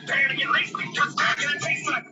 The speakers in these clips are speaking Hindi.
They're gonna get laced because they're gonna taste like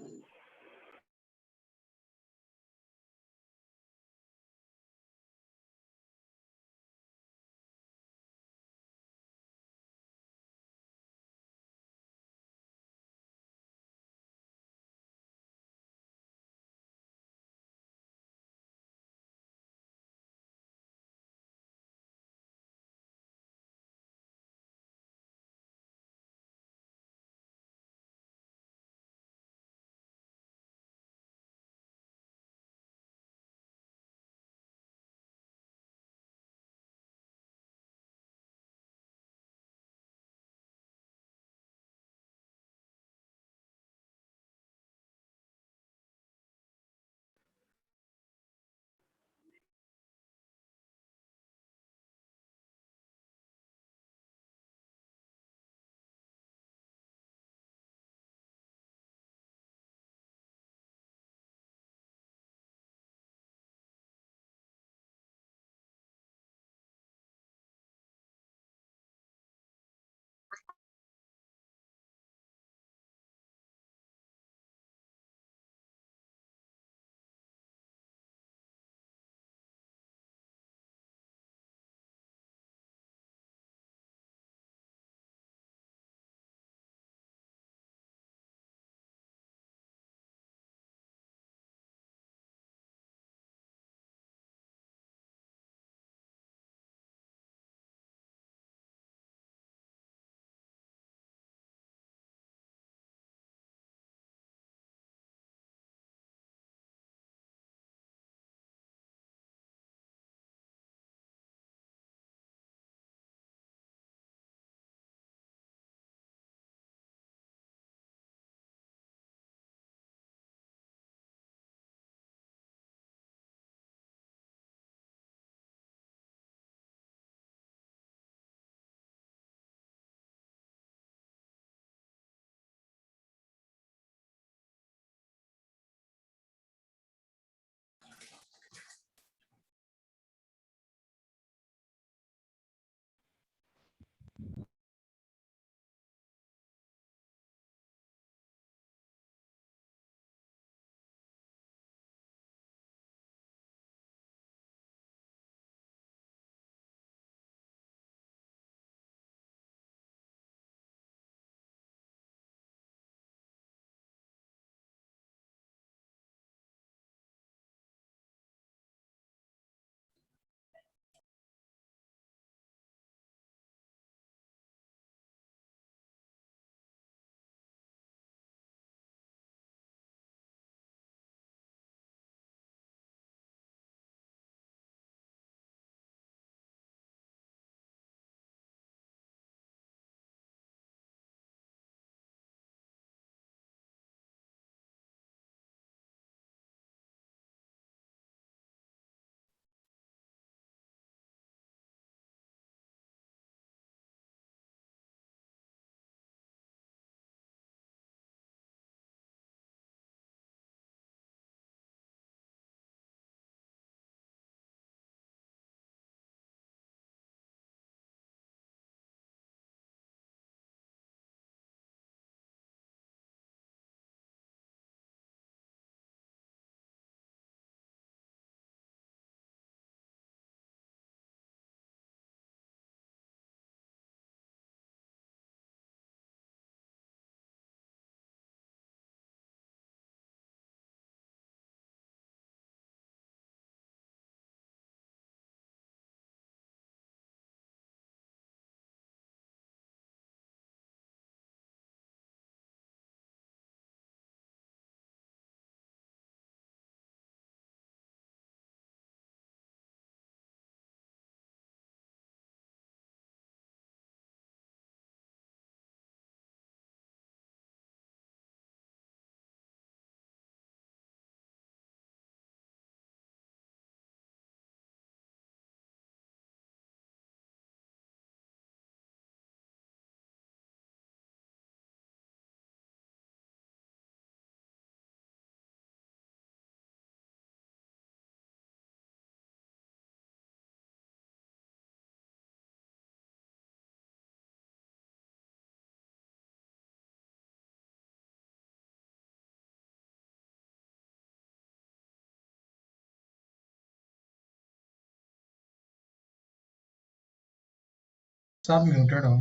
सब म्यूटेड हो।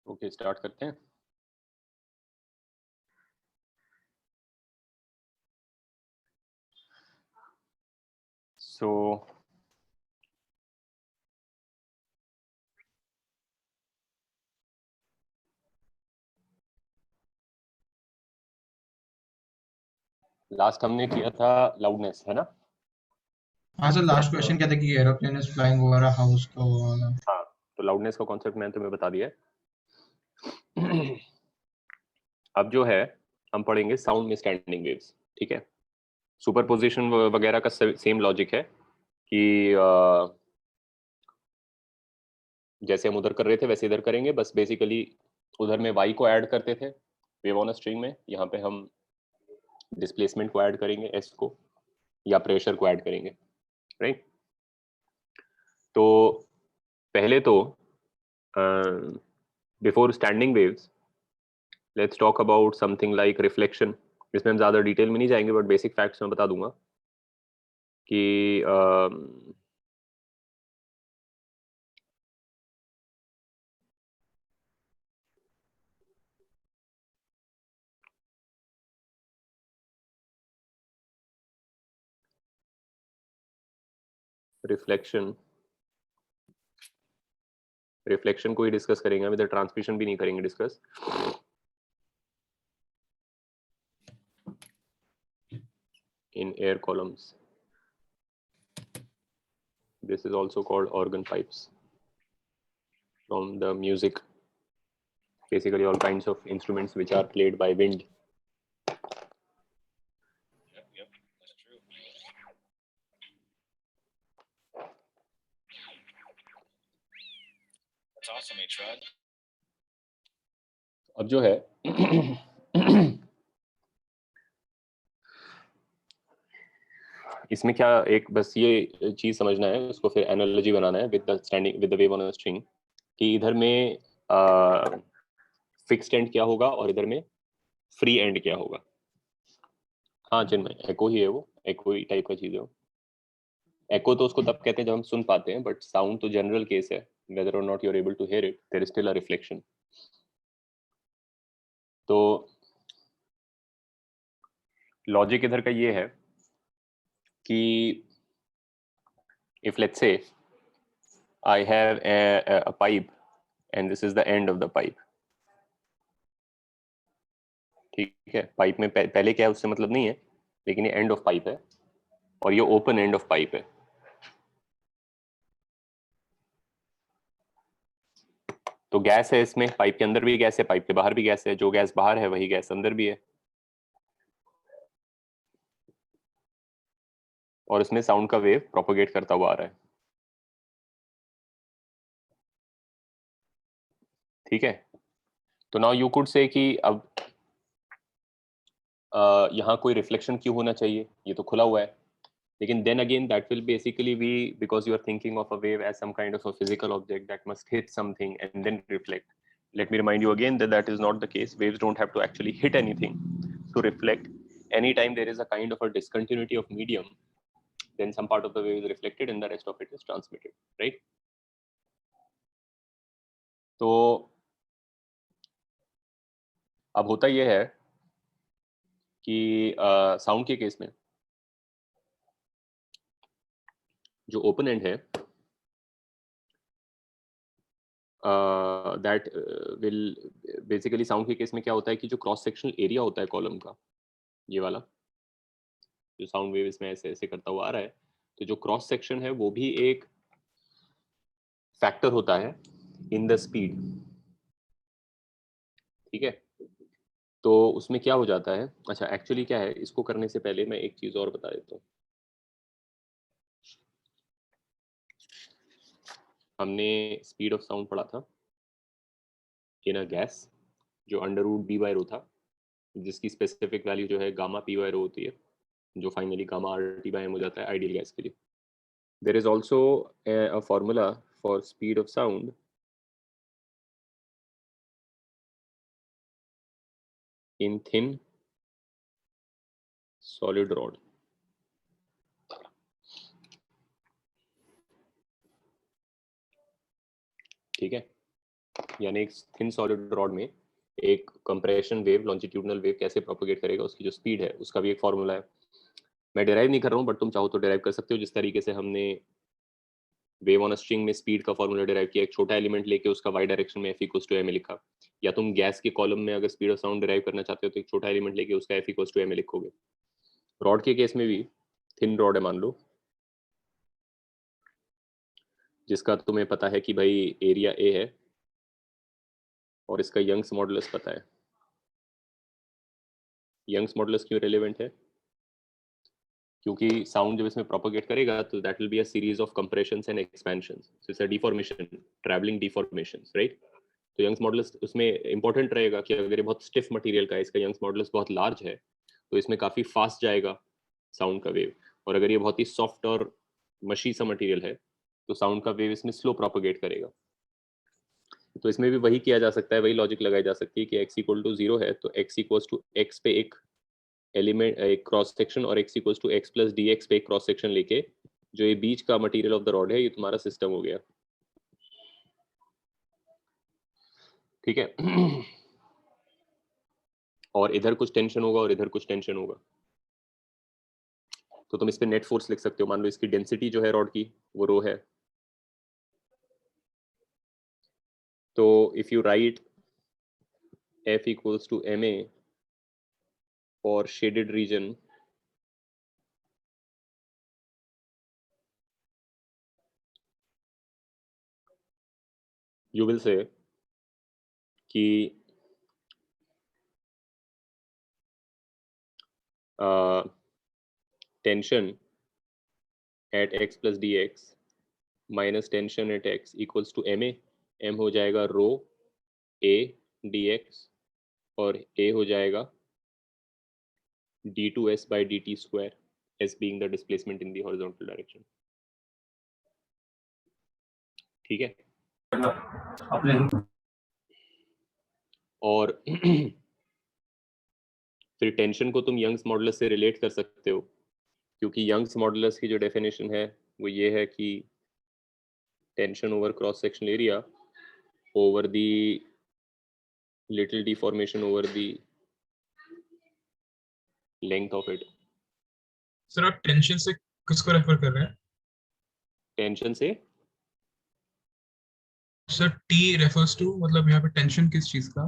ओके, स्टार्ट करते हैं। सो लास्ट हमने किया था लाउडनेस, है ना? हाँ सर, लास्ट क्वेश्चन क्या था कि aeroplane is flying over a house, तो हाँ, तो लाउडनेस का कॉन्सेप्ट मैंने तुम्हें बता दिया है। अब जो है हम पढ़ेंगे साउंड में स्टैंडिंग वेव्स, ठीक है? सुपरपोजिशन वगैरह का सेम लॉजिक है कि जैसे हम उधर कर रहे थे वैसे इधर करेंगे, बस बेसिकली उधर में वाई को ऐड करते थे वेव ऑन अ स्ट्रिंग में, यहाँ पे हम डिस्प्लेसमेंट को ऐड करेंगे एस को, या प्रेशर को ऐड करेंगे, राइट? तो पहले तो before standing waves let's talk about something like reflection. इसमें हम ज़्यादा डिटेल में नहीं जाएंगे, बट बेसिक फैक्ट्स मैं बता दूंगा कि रिफ्लेक्शन को ही डिस्कस करेंगे, अभी इधर ट्रांसमिशन भी नहीं करेंगे discuss. In air columns, this is also called organ pipes from the music, basically all kinds of instruments which are played by wind. Yep, that's true. That's awesome, H-Rod. अब जो है इसमें क्या एक बस ये चीज समझना है, उसको फिर एनालॉजी बनाना है with the standing with the wave on a string, कि इधर में फिक्स्ड एंड क्या होगा और इधर में फ्री एंड क्या होगा। हाँ चिन्मय, एको ही है वो, एको ही टाइप का चीज है वो। एको तो उसको तब कहते हैं जब हम सुन पाते हैं, बट साउंड तो जनरल केस है, whether or not you are able to hear it, there is still a reflection. तो लॉजिक इधर का ये है कि if let's say I have a pipe and this is the end of the pipe, ठीक है? पाइप में पहले क्या है उससे मतलब नहीं है, लेकिन ये एंड ऑफ पाइप है और ये ओपन एंड ऑफ पाइप है। तो गैस है इसमें, पाइप के अंदर भी गैस है, पाइप के बाहर भी गैस है, जो गैस बाहर है वही गैस अंदर भी है, और इसमें साउंड का वेव प्रोपोगेट करता हुआ आ रहा है, ठीक है? तो नाउ यू कुड से कि अब यहाँ कोई रिफ्लेक्शन क्यों होना चाहिए, ये तो खुला हुआ है। लेकिन then again that will basically be because you are thinking of a wave as some kind of a physical object that must hit something and then reflect. Let me remind you again that that is not the case. Waves don't have to actually hit anything to reflect. Anytime there is a kind of a discontinuity of medium, then some part of the wave is reflected and the rest of it is transmitted, right? तो अब होता यह है कि साउंड के केस में जो ओपन एंड है दैट विल बेसिकली साउंड के केस में क्या होता है कि जो क्रॉस सेक्शनल एरिया होता है कॉलम का, ये वाला जो साउंड वेव इसमें ऐसे ऐसे करता हुआ आ रहा है, तो जो क्रॉस सेक्शन है वो भी एक फैक्टर होता है इन द स्पीड, ठीक है? तो उसमें क्या हो जाता है, अच्छा एक्चुअली क्या है, इसको करने से पहले मैं एक चीज और बता देता हूँ। हमने स्पीड ऑफ साउंड पढ़ा था इन अ गैस, जो अंडर रूट बी बाय रो था, जिसकी स्पेसिफिक वैल्यू जो है गामा पी बाय रो होती है, जो finally gamma R T by M हो जाता है आइडियल गैस के लिए। There is also a formula for speed of sound in thin solid rod. ठीक है, यानी एक थिन सॉलिड रॉड में एक कंप्रेशन वेव, लॉन्जिट्यूडनल वेव कैसे प्रोपोगेट करेगा, उसकी जो स्पीड है उसका भी एक फॉर्मूला है. मैं डिराइव नहीं कर रहा हूँ, बट तुम चाहो तो डिराइव कर सकते हो. जिस तरीके से हमने वेव ऑन अ स्ट्रिंग में स्पीड का फॉर्मूला डिराइव किया, एक छोटा एलिमेंट लेके उसका वाई डायरेक्शन में F=ma लिखा, या तुम गैस के कॉलम में अगर स्पीड ऑफ साउंड डिराइव करना चाहते हो तो एक छोटा एलिमेंट लेके उसका F=ma लिखोगे. रॉड के केस में भी थिन रॉड है मान लो, जिसका तुम्हें पता है कि भाई एरिया A है और इसका यंग्स मॉडुलस पता है. यंग्स मॉडुलस क्यों रिलेवेंट है? क्योंकि साउंड जब इसमें प्रोपोगेट करेगा तो that will be a series of compressions and expansions. So it's a deformation, travelling deformations, right? तो यंग्स मॉडुलस उसमें इंपॉर्टेंट रहेगा कि अगर ये बहुत स्टिफ मटेरियल का है, इसका यंग्स मॉडुलस बहुत लार्ज है, तो इसमें काफ़ी फास्ट जाएगा साउंड का वेव. और अगर ये बहुत ही सॉफ्ट और मशी सा मटेरियल है तो साउंड का वेव इसमें स्लो प्रोपोगेट करेगा. तो इसमें भी वही किया जा सकता है, वही लॉजिक लगाई जा सकती है कि x=0 है तो x पे एक एलिमेंट, एक क्रॉस सेक्शन, और x=x+dx पे एक क्रॉस सेक्शन लेके जो ये बीच का मटेरियल ऑफ द रॉड है, ये तुम्हारा सिस्टम हो गया. ठीक है. और इधर कुछ टेंशन होगा और इधर कुछ टेंशन होगा, तो तुम इस पे नेट फोर्स लिख सकते हो. मान लो इसकी डेंसिटी जो है रॉड की वो रो है, तो if you write F=ma for shaded region, you will say कि tension at x+dx minus tension at x equals to ma. m हो जाएगा रो a dx और a हो जाएगा d2s by dt square, s being the displacement in the horizontal direction. ठीक है. और फिर टेंशन को तुम यंग्स मॉडुलस से रिलेट कर सकते हो, क्योंकि यंग्स मॉडुलस की जो डेफिनेशन है वो ये है कि tension over cross sectional area over the little deformation over the length of it. Sir आप टेंशन से किसको रेफर कर रहे हैं? टेंशन से सर टी रेफर्स टू, मतलब यहाँ पे टेंशन किस चीज का?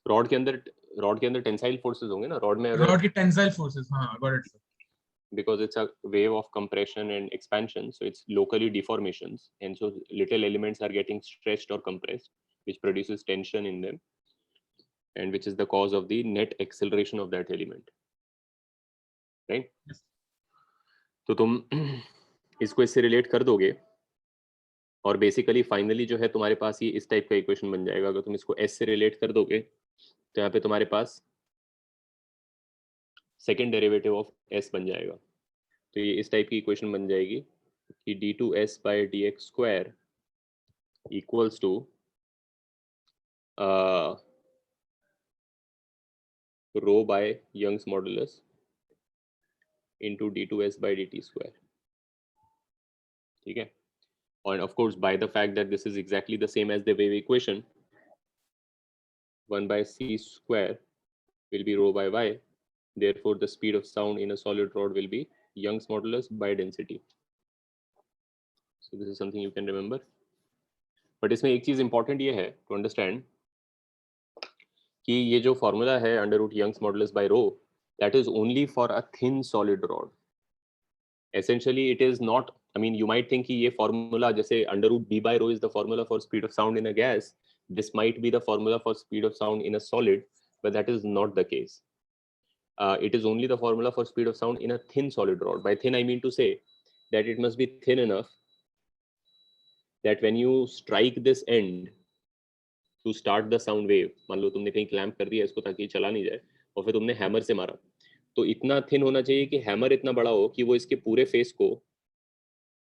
रॉड के अंदर टेंसाइल फोर्सेस होंगे ना रॉड में. अगर रॉड की टेंसाइल फोर्सेस, हाँ got it sir. because it's a wave of compression and expansion, so it's locally deformations, and so little elements are getting stretched or compressed, which produces tension in them, and which is the cause of the net acceleration of that element, right? Yes. तो तुम इसको इससे रिलेट कर दोगे और बेसिकली फाइनली जो है तुम्हारे पास ये इस टाइप का इक्वेशन बन जाएगा. अगर तुम इसको s से रिलेट कर दोगे तो यहाँ पे तुम्हारे पास सेकेंड डेरिवेटिव ऑफ s बन जाएगा. तो ये इस टाइप की इक्वेशन बन जाएगी कि d2s by dx square equals to rho by Young's modulus into d2s by dt square. ठीक है. And of course, by the fact that this is exactly the same as the wave equation, 1 by c square will be rho by y. Therefore, the speed of sound in a solid rod will be Young's modulus by density. So this is something you can remember. But इसमें एक चीज important ये है to understand कि ये जो formula है under root Young's modulus by rho, that is only for a thin solid rod. Essentially, it is not. I mean, you might think कि ये formula जैसे under root b by rho is the formula for speed of sound in a gas. This might be the formula for speed of sound in a solid, but that is not the case. It is only the formula for speed of sound in a thin solid rod. By thin, I mean to say that it must be thin enough that when you strike this end to start the sound wave, मान लो तुमने कहीं clamp कर दिया इसको ताकि चला नहीं जाए और फिर तुमने हैमर से मारा, तो इतना थिन होना चाहिए कि हैमर इतना बड़ा हो कि वो इसके पूरे फेस को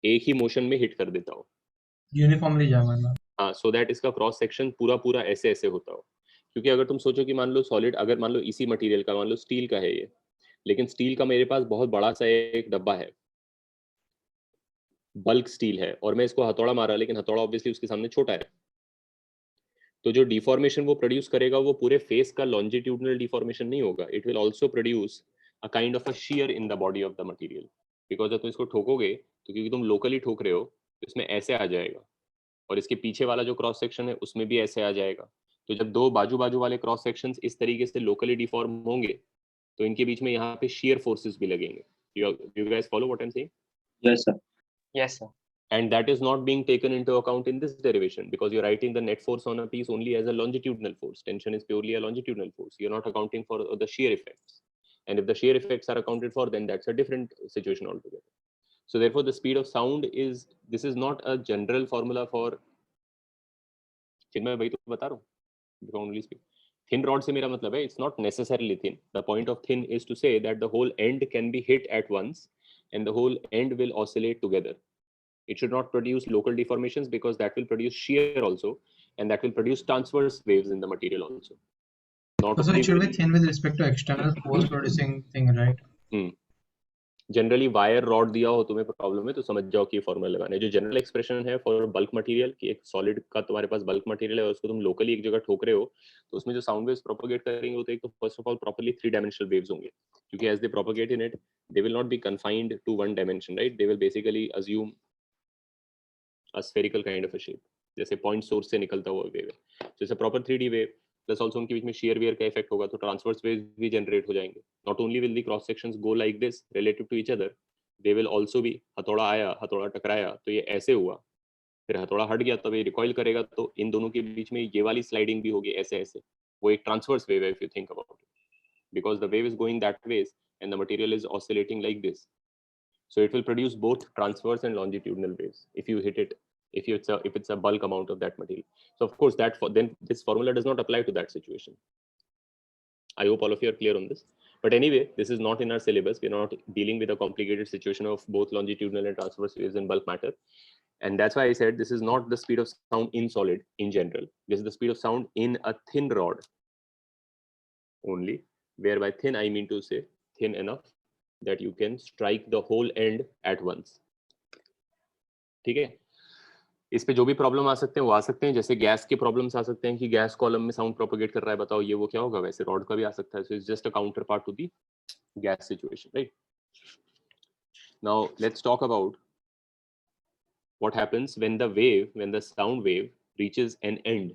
एक ही मोशन में हिट कर देता हो. यूनिफॉर्मली जा मतलब। हाँ, सो दैट इसका क्रॉस सेक्शन पूरा पूरा ऐसे ऐसे होता हो। क्योंकि अगर तुम सोचो कि मान लो सॉलिड, अगर मान लो इसी मटेरियल का, मान लो स्टील का है ये, लेकिन स्टील का मेरे पास बहुत बड़ा सा एक डब्बा है, बल्क स्टील है, और मैं इसको हथौड़ा मारा, लेकिन हथौड़ा ऑब्वियसली उसके सामने छोटा है, तो जो डिफॉर्मेशन वो प्रोड्यूस करेगा वो पूरे फेस का लॉन्जिट्यूडनल डिफॉर्मेशन नहीं होगा, it will also produce a kind of a shear in the body of the material. Because जब तुम इसको ठोकोगे तो क्योंकि तुम लोकली ठोक रहे हो तो इसमें ऐसे आ जाएगा, और इसके पीछे वाला जो क्रॉस सेक्शन है उसमें भी ऐसे आ जाएगा। तो जब दो बाजू बाजू वाले क्रॉस सेक्शंस इस तरीके से लोकली डिफॉर्म होंगे तो इनके बीच में यहाँ पे shear forces भी लगेंगे। You guys follow what I'm saying? Yes, sir. Yes, sir. And that is not being taken into account in this derivation because you're writing the net force on a piece only as a longitudinal force. Tension is purely a longitudinal force. You're not accounting for the shear effects. And if the shear effects are accounted for, then that's a different situation altogether. So therefore, the speed of sound is, this is not a general formula for, मैं तो बता रहा हूँ, you can only speak. Thin rod से मेरा मतलब है, it's not necessarily thin. The point of thin is to say that the whole end can be hit at once and the whole end will oscillate together. It should not produce local deformations because that will produce shear also, and that will produce transverse waves in the material also. Not So only it should be will- thin with respect to external force producing thing, right? Generally wire rod दिया हो तुम्हें प्रॉब्लम है तो समझ जाओ कि फॉर्मूला लगाना है। जो जनरल एक्सप्रेशन है फॉर बल्क मटेरियल कि एक सॉलिड का तुम्हारे पास बल्क मटेरियल है और उसको तुम लोकली एक जगह ठोक रहे हो तो उसमें जो साउंड वेव्स प्रोपोगेट करेंगे वो तो एक तो first of all properly 3 dimensional waves होंगे, क्योंकि as they propagate in it they will not be confined to one dimension, right? They will basically assume a spherical kind of a shape, जैसे पॉइंट सोर्स से निकलता हुआ वेव है, जैसे proper 3D wave plus also उनके बीच में शेयर वेयर का इफेक्ट होगा तो ट्रांसवर्स वेव्स भी जनरेट हो जाएंगे। Not only will the cross sections go like this relative to each other, they will also भी, हथौड़ा आया, हथौड़ा टकराया तो ये ऐसे हुआ, फिर हथौड़ा हट गया तब ये रिकॉइल करेगा तो इन दोनों के बीच में ये वाली स्लाइडिंग भी होगी ऐसे ऐसे, वो एक ट्रांसवर्स वेव है if you think about it, because the wave is going that ways and the material is oscillating like this, so it will produce both transverse and longitudinal waves if you hit it, if it's a bulk amount of that material. So of course then this formula does not apply to that situation. I hope all of you are clear on this. But anyway, this is not in our syllabus. We're not dealing with a complicated situation of both longitudinal and transverse waves in bulk matter. And that's why I said this is not the speed of sound in solid in general. This is the speed of sound in a thin rod only, where by thin I mean to say thin enough that you can strike the whole end at once. ठीक है, इस पे जो भी प्रॉब्लम आ सकते हैं वो आ सकते हैं, जैसे गैस के प्रॉब्लम्स आ सकते हैं कि गैस कॉलम में साउंड प्रोपोगेट कर रहा है, बताओ ये वो क्या होगा, वैसे रॉड का भी आ सकता है, so it's just a counter part two the gas situation, right? Now let's talk about what happens when the sound wave reaches an end,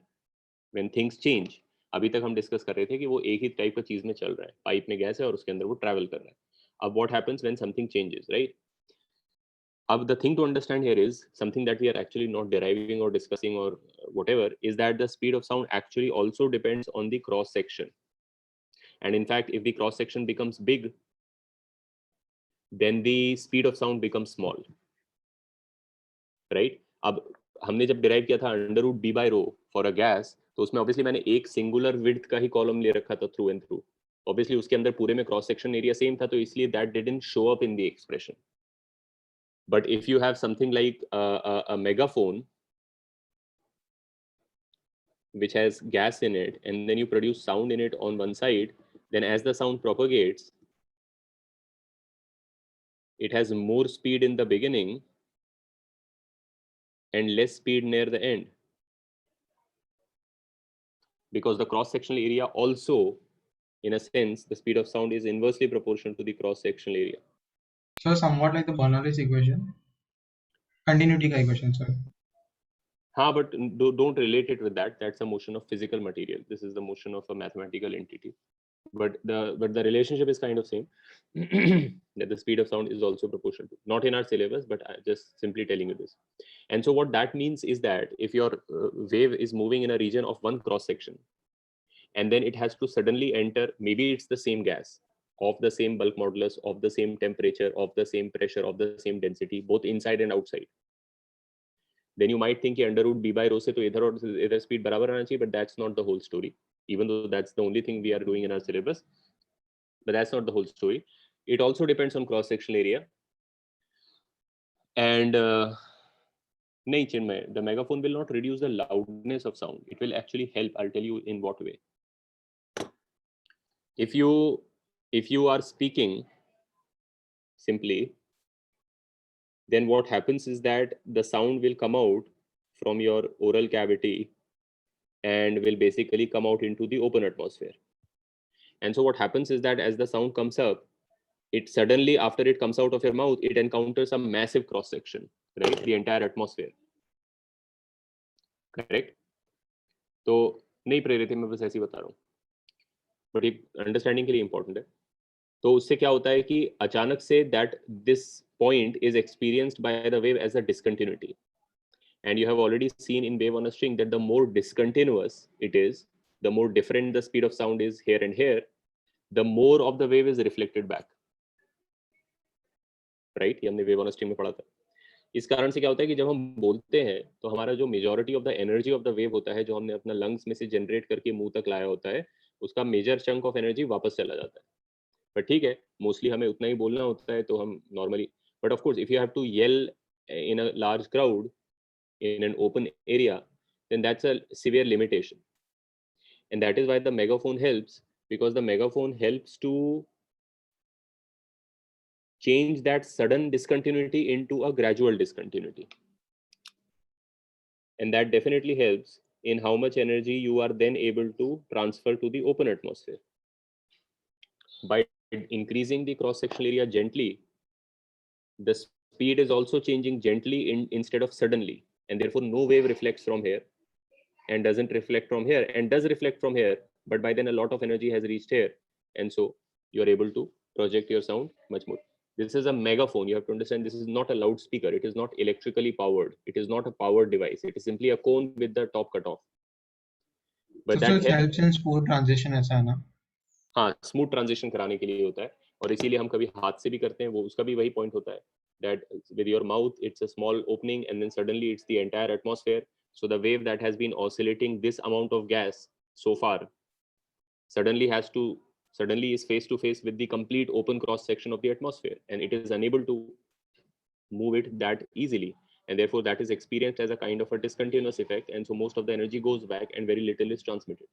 when things change. अभी तक हम डिस्कस कर रहे थे कि वो एक ही टाइप का चीज में चल रहा है, पाइप में गैस है और उसके अंदर वो ट्रैवल कर रहा है। अब what happens when something changes, right? The thing to understand here is something that we are actually not deriving or discussing or whatever, is that the speed of sound actually also depends on the cross section. And in fact, if the cross section becomes big, then the speed of sound becomes small, right? अब हमने जब डिराइव किया था under root b by rho for a gas, तो उसमें ऑब्वियसली मैंने एक सिंगुलर विड्थ का ही कॉलम ले रखा था थ्रू एंड थ्रू, ऑब्वियसली उसके अंदर पूरे में क्रॉस सेक्शन एरिया सेम था, तो इसलिए that didn't show up in the expression. But if you have something like a megaphone which has gas in it and then you produce sound in it on one side, then as the sound propagates, it has more speed in the beginning and less speed near the end, because the cross sectional area also, in a sense, the speed of sound is inversely proportional to the cross sectional area. So somewhat like the Bernoulli's equation, continuity का equation, sorry. हाँ, but don't relate it with that. That's a motion of physical material. This is the motion of a mathematical entity. But the relationship is kind of same. That the speed of sound is also proportional to. Not in our syllabus, but I'm just simply telling you this. And so what that means is that if your wave is moving in a region of one cross section, and then it has to suddenly enter, maybe it's the same gas, of the same bulk modulus, of the same temperature, of the same pressure, of the same density, both inside and outside. Then you might think under root b by rho se to either speed barabar aana chahiye, but that's not the whole story, even though that's the only thing we are doing in our syllabus, but that's not the whole story. It also depends on cross sectional area. And नहीं चिन्मय, the megaphone will not reduce the loudness of sound. It will actually help. I'll tell you in what way. If you are speaking simply, then what happens is that the sound will come out from your oral cavity and will basically come out into the open atmosphere. And so what happens is that as the sound comes up, it suddenly, after it comes out of your mouth, it encounters a massive cross section, right? The entire atmosphere. Correct? तो नहीं प्रेरित है, मैं बस ऐसे ही बता रहा हूँ, बट ये अंडरस्टैंडिंग के लिए इंपॉर्टेंट है. तो उससे क्या होता है कि अचानक से that this point is experienced by the wave as a discontinuity. And you have already seen in wave on a string that the more discontinuous it is, the more different the speed of sound is here and here, the more of the wave is reflected back. Right? ये हमने wave on a string में पढ़ा था. इस कारण से क्या होता है कि जब हम बोलते हैं तो हमारा जो majority of the energy of the wave होता है, जो हमने अपना लंग्स में से जनरेट करके मुंह तक लाया होता है, उसका मेजर चंक ऑफ एनर्जी वापस चला जाता है. बट ठीक है, मोस्टली हमें उतना ही बोलना होता है, तो हम normally, but of course if you have to yell in a large crowd in an open area, then that's a severe limitation. And that is why the megaphone helps, because the megaphone helps to change that sudden discontinuity into a gradual discontinuity. And that definitely helps in how much energy you are then able to transfer to the open atmosphere. By increasing the cross-sectional area gently, the speed is also changing gently instead of suddenly. And therefore no wave reflects from here and doesn't reflect from here and does reflect from here, but by then a lot of energy has reached here, and so you are able to project your sound much more. This is a megaphone. You have to understand, this is not a loudspeaker. It is not electrically powered. It is not a powered device. It is simply a cone with the top cut off. But so it helps in smooth transition, ऐसा है ना? हाँ, स्मूथ ट्रांजिशन कराने के लिए होता है, और इसीलिए हम कभी हाथ से भी करते हैं, वो उसका भी वही पॉइंट होता है, that with your mouth it's a small opening and then suddenly it's the entire atmosphere. So the wave that has been oscillating this amount of gas so far suddenly is face to face with the complete open cross section of the atmosphere, and it is unable to move it that easily, and therefore that is experienced as a kind of a discontinuous effect, and so most of the energy goes back and very little is transmitted.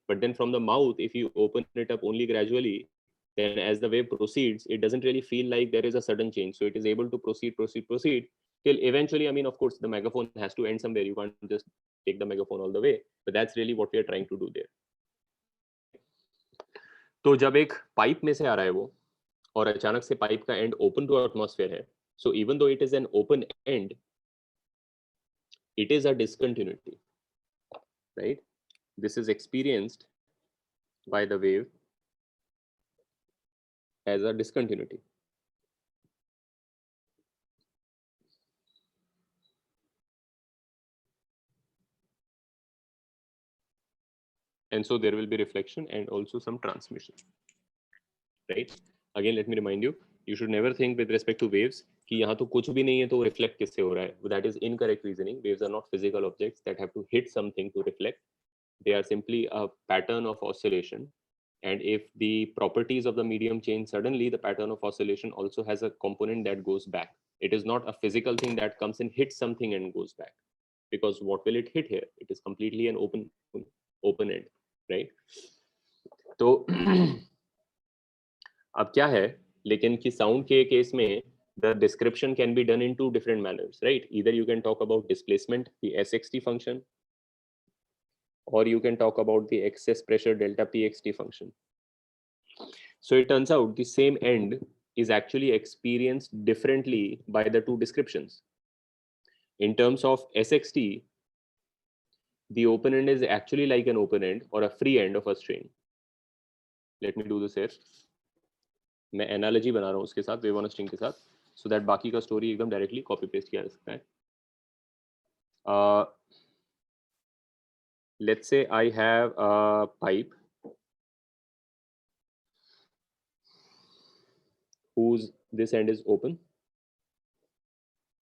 But then from the mouth, if you open it up only gradually, then as the wave proceeds, it doesn't really feel like there is a sudden change. So it is able to proceed till eventually, I mean, of course, the megaphone has to end somewhere. You can't just take the megaphone all the way, but that's really what we are trying to do there. तो जब एक पाइप में से आ रहा है वो, और अचानक से पाइप का एंड ओपन टू एटमॉस्फेयर है, so even though it is an open end, it is a discontinuity, right? This is experienced by the wave as a discontinuity. And so there will be reflection and also some transmission, right? Again, let me remind you, you should never think with respect to waves कि यहाँ तो कुछ भी नहीं है तो reflect किससे हो रहा है. That is incorrect reasoning. Waves are not physical objects that have to hit something to reflect. They are simply a pattern of oscillation. And if the properties of the medium change suddenly, the pattern of oscillation also has a component that goes back. It is not a physical thing that comes and hits something and goes back. Because what will it hit here? It is completely an open end, right? तो अब क्या है, लेकिन कि sound के केस में the description can be done in two different manners, right? Either you can talk about displacement, the SXT function, or you can talk about the excess pressure delta PXT function. So it turns out the same end is actually experienced differently by the two descriptions. In terms of SXT, the open end is actually like an open end or a free end of a string. Let me do this here. मैं analogy बना रहा हूँ उसके साथ, wave on a string के साथ, so that बाकी का story एकदम directly copy paste किया जा सकता है. Let's say I have a pipe whose this end is open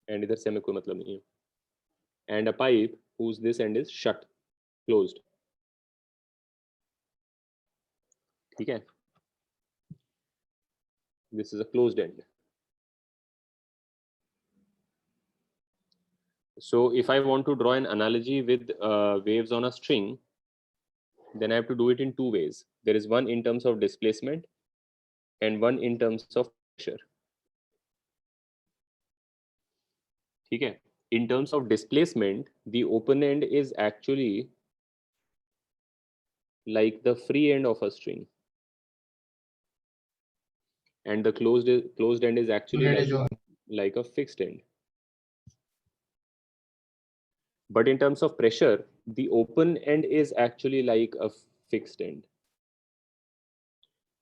and इधर से हमें कोई मतलब नहीं है, and a pipe whose this end is shut, closed. ठीक है? This is a closed end. So if I want to draw an analogy with waves on a string, then I have to do it in two ways. There is one in terms of displacement and one in terms of pressure. ठीक है? In terms of displacement, the open end is actually like the free end of a string, and the closed end is actually like a fixed end. But in terms of pressure, the open end is actually like a fixed end,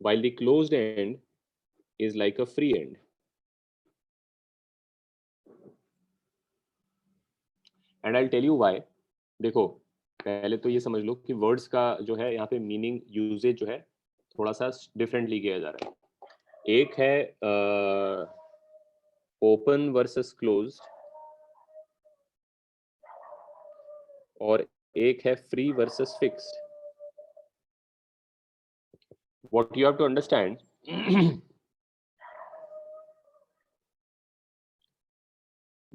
while the closed end is like a free end. And I'll tell you why. देखो, पहले तो ये समझ लो कि वर्ड्स का जो है यहाँ पे मीनिंग यूजेज जो है थोड़ा सा डिफरेंटली किया जा रहा है. एक है ओपन वर्सेस क्लोज्ड और एक है free versus fixed. What you have to understand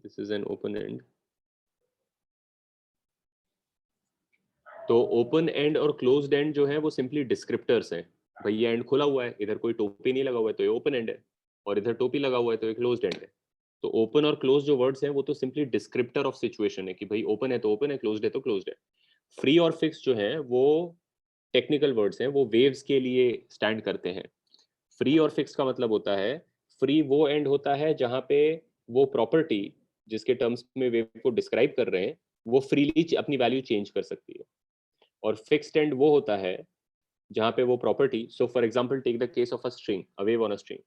this is an open end. तो ओपन एंड और क्लोज्ड एंड जो है वो सिंपली डिस्क्रिप्टर्स हैं. भाई ये एंड खुला हुआ है, इधर कोई टोपी नहीं लगा हुआ है तो ये ओपन एंड है, और इधर टोपी लगा हुआ है तो ये क्लोज्ड एंड है. तो ओपन और क्लोज जो वर्ड्स हैं वो तो सिंपली डिस्क्रिप्टर ऑफ सिचुएशन है कि भाई ओपन है तो ओपन है, क्लोज्ड है तो क्लोज्ड है. फ्री और फिक्स जो है वो टेक्निकल वर्ड्स हैं, वो वेव्स के लिए स्टैंड करते हैं. फ्री और फिक्स का मतलब होता है, फ्री वो एंड होता है जहां पे वो प्रॉपर्टी जिसके टर्म्स में वेव को डिस्क्राइब कर रहे हैं वो फ्रीली अपनी वैल्यू चेंज कर सकती है. और फिक्स्ड एंड वो होता है जहां पे वो property, so for example take the case of a string, a wave on a string.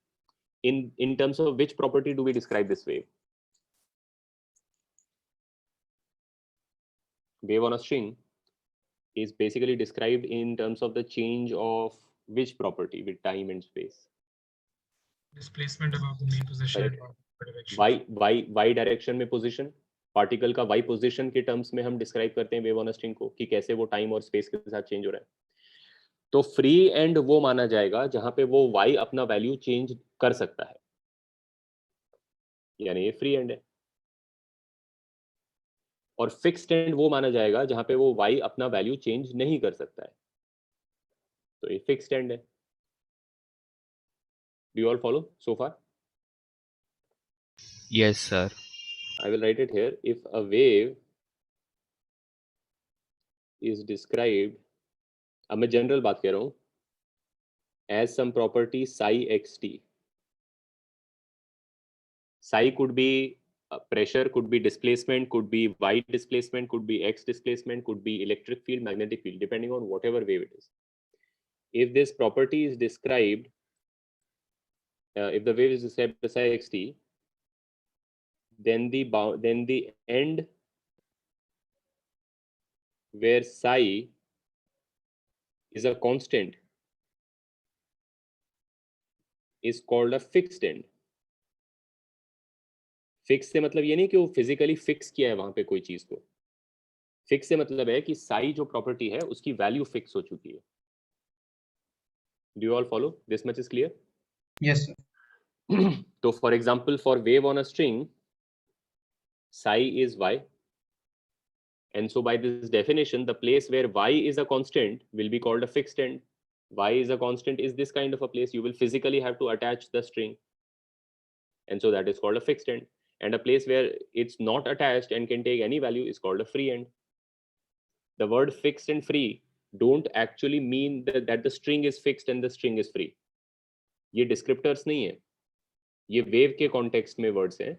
in terms of which property do we describe this wave? Wave on a string is basically described in terms of the change of which property with time and space? Displacement about the main position. y direction में पोजीशन, पार्टिकल का y पोजीशन के टर्म्स में हम डिस्क्राइब करते हैं वेव ऑन अ स्ट्रिंग को कि कैसे वो टाइम और स्पेस के साथ चेंज हो रहा है. तो फ्री एंड वो माना जाएगा जहां पे वो y अपना वैल्यू चेंज कर सकता है, यानी ये फ्री एंड है. और फिक्स्ड एंड वो माना जाएगा जहां पे वो y अपना वैल्यू चेंज नहीं कर सकता है, तो ये फिक्स्ड एंड है. Do you all follow so far? Yes, sir. I will write it here. If a wave is described, अब मैं जनरल बात कर रहा हूं, as some property psi xt. Psi could be pressure, could be displacement, could be y displacement, could be x displacement, could be electric field, magnetic field, depending on whatever wave it is. If this property is described, if the wave is described as psi xt, then the end where psi is a constant is called a fixed end. Fix से मतलब ये नहीं कि वो फिजिकली फिक्स किया है वहां पे कोई चीज को. फिक्स से मतलब है कि साई जो प्रॉपर्टी है उसकी वैल्यू फिक्स हो चुकी है. Do you all follow? This much is clear? Yes, sir. तो for example for wave on a string psi is y, and so by this definition the place where y is a constant will be called a fixed end. Y is a constant is this kind of a place you will physically have to attach the string, and so that is called a fixed end. And a place where it's not attached and can take any value is called a free end. The word fixed and free don't actually mean that the string is fixed and the string is free. ये descriptors नहीं है, ये wave के context में words हैं.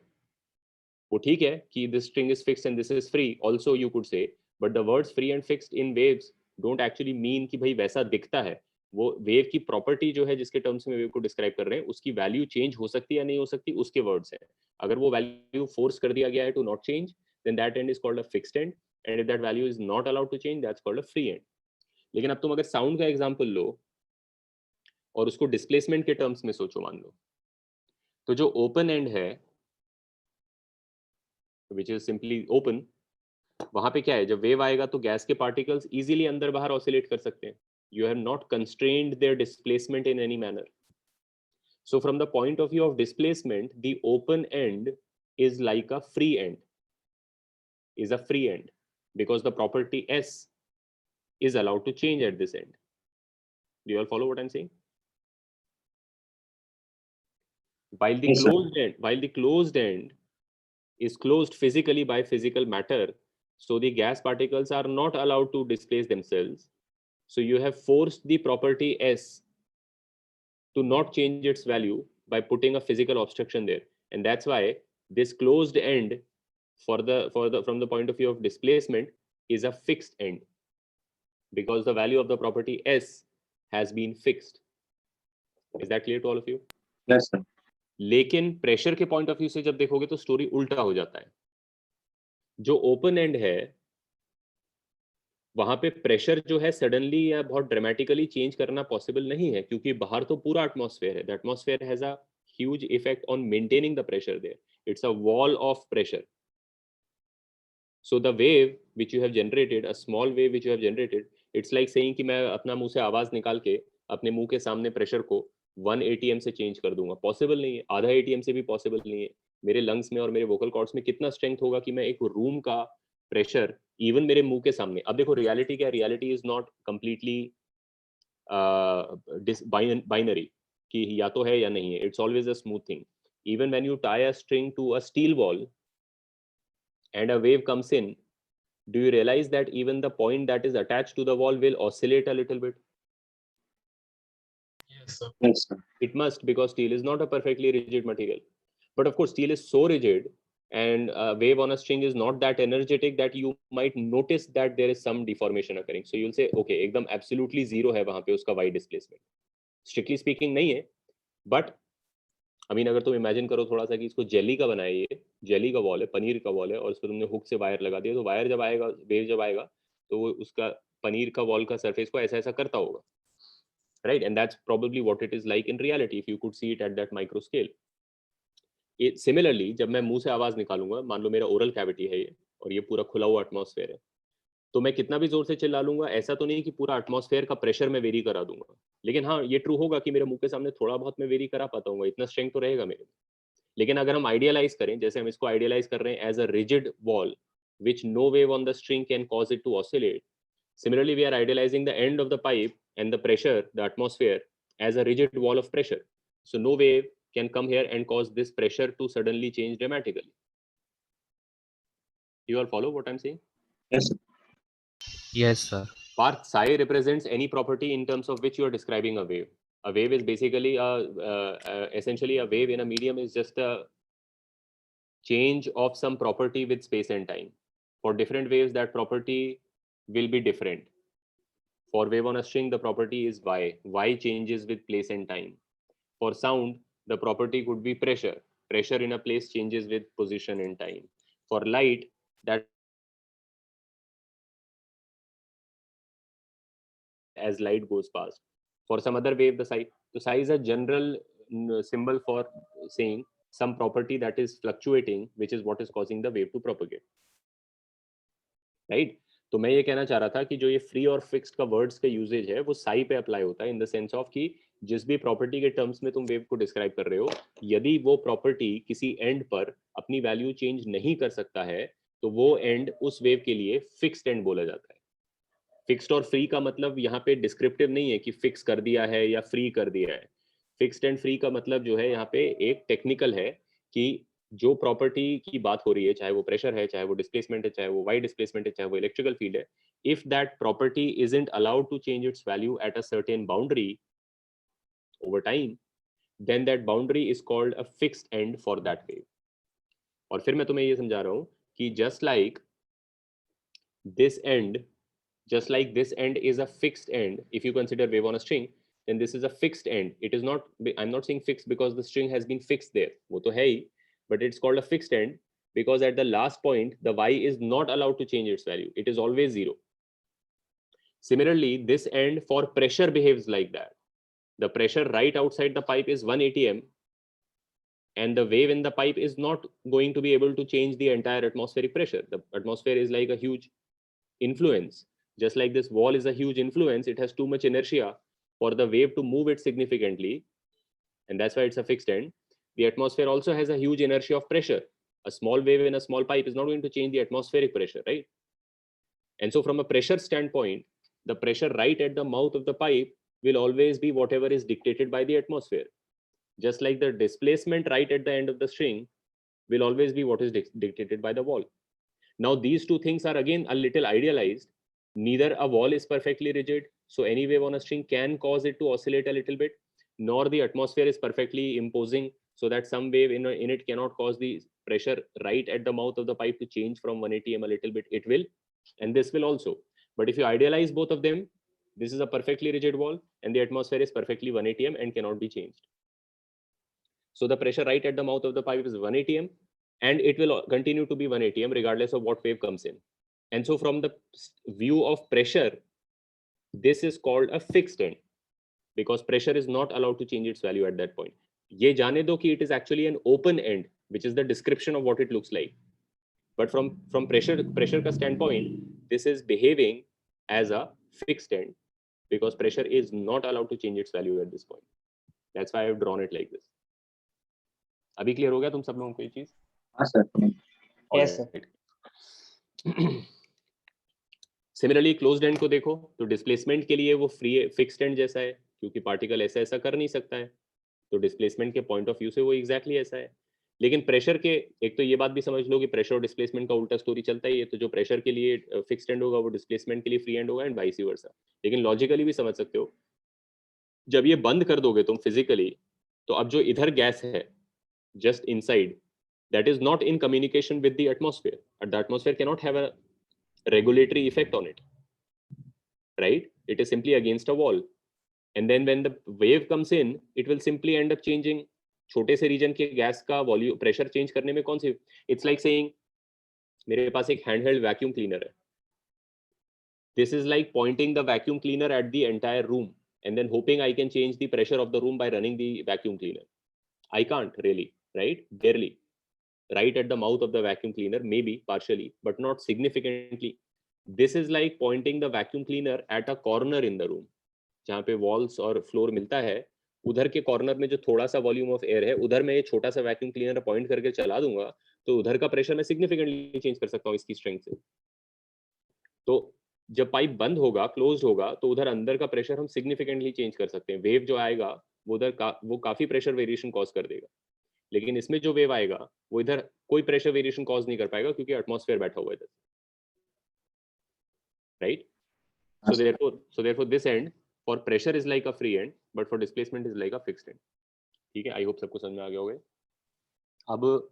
वो ठीक है कि this string is fixed and this is free also you could say, but the words free and fixed in waves don't actually mean कि भाई वैसा दिखता है. वो वेव की प्रॉपर्टी जो है जिसके टर्म्स में वेव को डिस्क्राइब कर रहे हैं उसकी वैल्यू चेंज हो सकती है या नहीं हो सकती उसके वर्ड्स हैं. अगर वो वैल्यू फोर्स कर दिया गया है to not change, then that end is called a fixed end, and if that value is not allowed to change that's called a free end. लेकिन अब तुम अगर साउंड का एग्जांपल लो और उसको डिस्प्लेसमेंट के टर्म्स में सोचो, मान लो तो जो ओपन एंड है विच इज सिंपली ओपन, वहां पे क्या है, जब वेव आएगा तो गैस के पार्टिकल्स इजीली अंदर बाहर ऑसिलेट कर सकते हैं. You have not constrained their displacement in any manner. So from the point of view of displacement, the open end is like a free end. is a free end because the property S is allowed to change at this end. Do you all follow what I'm saying? While the Yes, sir. closed end is closed physically by physical matter, so the gas particles are not allowed to displace themselves. So you have forced the property S to not change its value by putting a physical obstruction there, and that's why this closed end from the point of view of displacement is a fixed end, because the value of the property S has been fixed. Is that clear to all of you? Yes, sir. लेकिन प्रेशर के पॉइंट ऑफ व्यू से जब देखोगे तो स्टोरी उल्टा हो जाता है. जो ओपन एंड है वहां पे प्रेशर जो है सडनली या बहुत ड्रामेटिकली चेंज करना पॉसिबल नहीं है, क्योंकि बाहर तो पूरा एटमॉस्फेयर है. The atmosphere has a huge effect on maintaining the pressure there. It's a wall of pressure. So the wave which you have generated, a small wave which you have generated, it's like saying कि मैं अपना मुंह से आवाज निकाल के अपने मुंह के सामने प्रेशर को 1 ATM से चेंज कर दूंगा. पॉसिबल नहीं है. आधा ATM से भी पॉसिबल नहीं है. मेरे लंग्स में और मेरे वोकल कॉर्ड्स में कितना स्ट्रेंथ होगा कि मैं एक रूम का प्रेशर इवन मेरे मुंह के सामने. अब देखो रियलिटी क्या है. Reality is not completely binary कि या तो है या नहीं है. It's always a smooth thing. Even when you tie a string to a steel ball and a wave comes in, do you realize that even the point that is attached to the wall will oscillate a little bit? Yes, sir. Yes, sir. It must, because steel is not a perfectly rigid material. But of course, steel is so rigid and a wave on a string is not that energetic that you might notice that there is some deformation occurring. So you'll say, okay, एकदम absolutely zero है वहाँ पे उसका y displacement. Strictly speaking नहीं है, but अगर तुम इमेजिन करो थोड़ा सा कि इसको जेली का बनाए, ये जेली का वॉल है, पनीर का वॉल है, और इसको तुमने हुक से वायर लगा दिया, तो वायर जब आएगा, वेव जब आएगा, तो वो उसका पनीर का वॉल का सरफेस को ऐसा ऐसा करता होगा, right? And that's probably what it is like in reality if you could see it at that micro scale. Similarly जब मैं मुंह से आवाज निकालूंगा, मान लो मेरा ओरल कैविटी है ये और ये पूरा खुला हुआ एटमॉस्फेयर है, तो मैं कितना भी जोर से चिल्ला लूंगा, ऐसा तो नहीं कि पूरा एटमॉस्फेयर का प्रेशर में वेरी करा दूंगा. लेकिन हाँ, ये ट्रू होगा कि मेरे मुंह के सामने थोड़ा बहुत मैं वेरी करा पाता हूँ, इतना स्ट्रेंथ तो रहेगा मेरे में. लेकिन अगर हम आइडियलाइज करें, जैसे हम इसको आइडियलाइज कर रहे हैं as a rigid wall which no wave on the string can cause it to oscillate. Similarly, we are idealizing the end of the pipe and the pressure, the atmosphere, as a rigid wall of pressure. So no wave can come here and cause this pressure to suddenly change dramatically. You all follow what I'm saying? Yes, sir. Yes, sir. Part psi represents any property in terms of which you are describing a wave. A wave is basically essentially a wave in a medium is just a change of some property with space and time. For different waves, that property will be different. For wave on a string, the property is y. Y changes with place and time. For sound, the property could be pressure. Pressure in a place changes with position and time. For light, that as light goes past. For some other wave, the psi. So psi is a general symbol for saying some property that is fluctuating, which is what is causing the wave to propagate. Right? तो मैं ये कहना चाह रहा था कि जो ये फ्री और फिक्स्ड का वर्ड्स का यूजेज है वो साई पे अप्लाई होता है, इन द सेंस ऑफ कि जिस भी प्रॉपर्टी के टर्म्स में तुम वेव को डिस्क्राइब कर रहे हो, यदि वो प्रॉपर्टी किसी एंड पर अपनी वैल्यू चेंज नहीं कर सकता है, तो वो एंड उस वेव के लिए फिक्स्ड एंड बोला जाता है. फिक्स्ड और फ्री का मतलब यहाँ पे डिस्क्रिप्टिव नहीं है कि फिक्स कर दिया है या फ्री कर दिया है. फिक्स्ड एंड फ्री का मतलब जो है यहाँ पे एक टेक्निकल है कि जो प्रॉपर्टी की बात हो रही है, चाहे वो प्रेशर है, चाहे वो डिस्प्लेसमेंट है, चाहे वो वाई डिस्प्लेसमेंट है, चाहे वो इलेक्ट्रिकल फील्ड है, if that property isn't allowed to change its value at a certain boundary over time, then that boundary is called a fixed end for that wave. और फिर मैं तुम्हें ये समझा रहा हूँ कि just like this end is a fixed end. If you consider wave on a string, then this is a fixed end. It is not, I'm not saying fixed because the string has been fixed there, वो तो है ही, but it's called a fixed end because at the last point the y is not allowed to change its value. It is always 0. Similarly, this end for pressure behaves like that. The pressure right outside the pipe is 1 atm and the wave in the pipe is not going to be able to change the entire atmospheric pressure. The atmosphere is like a huge influence. Just like this wall is a huge influence, it has too much inertia for the wave to move it significantly, and that's why it's a fixed end. The atmosphere also has a huge inertia of pressure. A small wave in a small pipe is not going to change the atmospheric pressure, right? And so from a pressure standpoint, the pressure right at the mouth of the pipe will always be whatever is dictated by the atmosphere. Just like the displacement right at the end of the string will always be what is dictated by the wall. Now these two things are again a little idealized. Neither a wall is perfectly rigid, so any wave on a string can cause it to oscillate a little bit, nor the atmosphere is perfectly imposing, so that some wave in it cannot cause the pressure right at the mouth of the pipe to change from 180 m a little bit. It will, and this will also. But if you idealize both of them, this is a perfectly rigid wall and the atmosphere is perfectly 180 m and cannot be changed. So the pressure right at the mouth of the pipe is 180 m and it will continue to be 180 m regardless of what wave comes in. And so from the view of pressure, this is called a fixed end because pressure is not allowed to change its value at that point. Ye jaane do ki it is actually an open end, which is the description of what it looks like. But from pressure ka standpoint, this is behaving as a fixed end because pressure is not allowed to change its value at this point. That's why I have drawn it like this. अभी क्लियर हो गया तुम सब लोगों को ये चीज? हाँ sir. Yes, sir. Similarly closed end को देखो तो डिस्प्लेसमेंट के लिए वो फ्री फिक्स्ड एंड जैसा है क्योंकि पार्टिकल ऐसा कर नहीं सकता है, तो डिस्प्लेसमेंट के पॉइंट ऑफ व्यू से वो एग्जैक्टली ऐसा है. लेकिन प्रेशर के एक तो ये बात भी समझ लो कि प्रेशर और डिस्प्लेसमेंट का उल्टा स्टोरी चलता है. ये तो जो प्रेशर के लिए फिक्स्ड एंड होगा वो डिस्प्लेसमेंट के लिए फ्री एंड होगा एंड वाइस वर्सा. लेकिन लॉजिकली भी समझ सकते हो, जब ये बंद कर दोगे तुम फिजिकली, तो अब जो इधर गैस है just inside, that is not in communication with the atmosphere, and the atmosphere cannot have a regulatory effect on it, right? It is simply against a wall, and then when the wave comes in, it will simply end up changing छोटे से रीजन के गैस का वॉल्यूम प्रेशर चेंज करने में कौन सी. इट्स लाइक सेइंग मेरे पास एक हैंडहेल्ड वैक्यूम क्लीनर है. This is like Poynting the vacuum cleaner at the entire room and then hoping I can change the pressure of the room by running the vacuum cleaner. I can't really, right? Barely. Right at the mouth of the vacuum cleaner, maybe partially, but not significantly. This is like pointing the vacuum cleaner at a corner in the room. जहाँ पे walls और floor मिलता है, उधर के corner में जो थोड़ा सा volume of air है, उधर मैं ये छोटा सा vacuum cleaner point करके चला दूंगा, तो उधर का pressure मैं significantly change कर सकता हूँ इसकी strength से. तो जब पाइप बंद होगा, क्लोज्ड होगा, तो उधर अंदर का प्रेशर हम सिग्निफिकेंटली चेंज कर सकते हैं. वेव जो आएगा वो उधर वो काफी प्रेशर वेरिएशन कॉज कर देगा. लेकिन इसमें जो वेव आएगा वो इधर कोई प्रेशर वेरिएशन कॉज नहीं कर पाएगा क्योंकि एटमॉस्फेयर बैठा हुआ है इधर, right? So therefore this and for pressure is like a free and, but for displacement is like a fixed and. ठीक है, आई होप सबको समझ में आ गया होगा. अब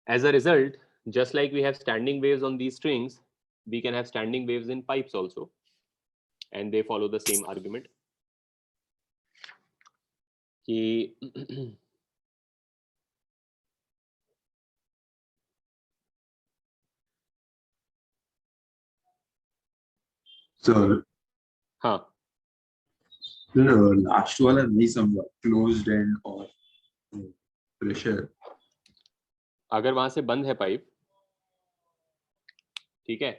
as a result, just like we have standing waves on these strings, we can have standing waves in pipes also, and they follow the same argument कि सर हाँ, लास्ट वाला नहीं समझा, क्लोज्ड एंड और प्रेशर. अगर वहां से बंद है पाइप, ठीक है,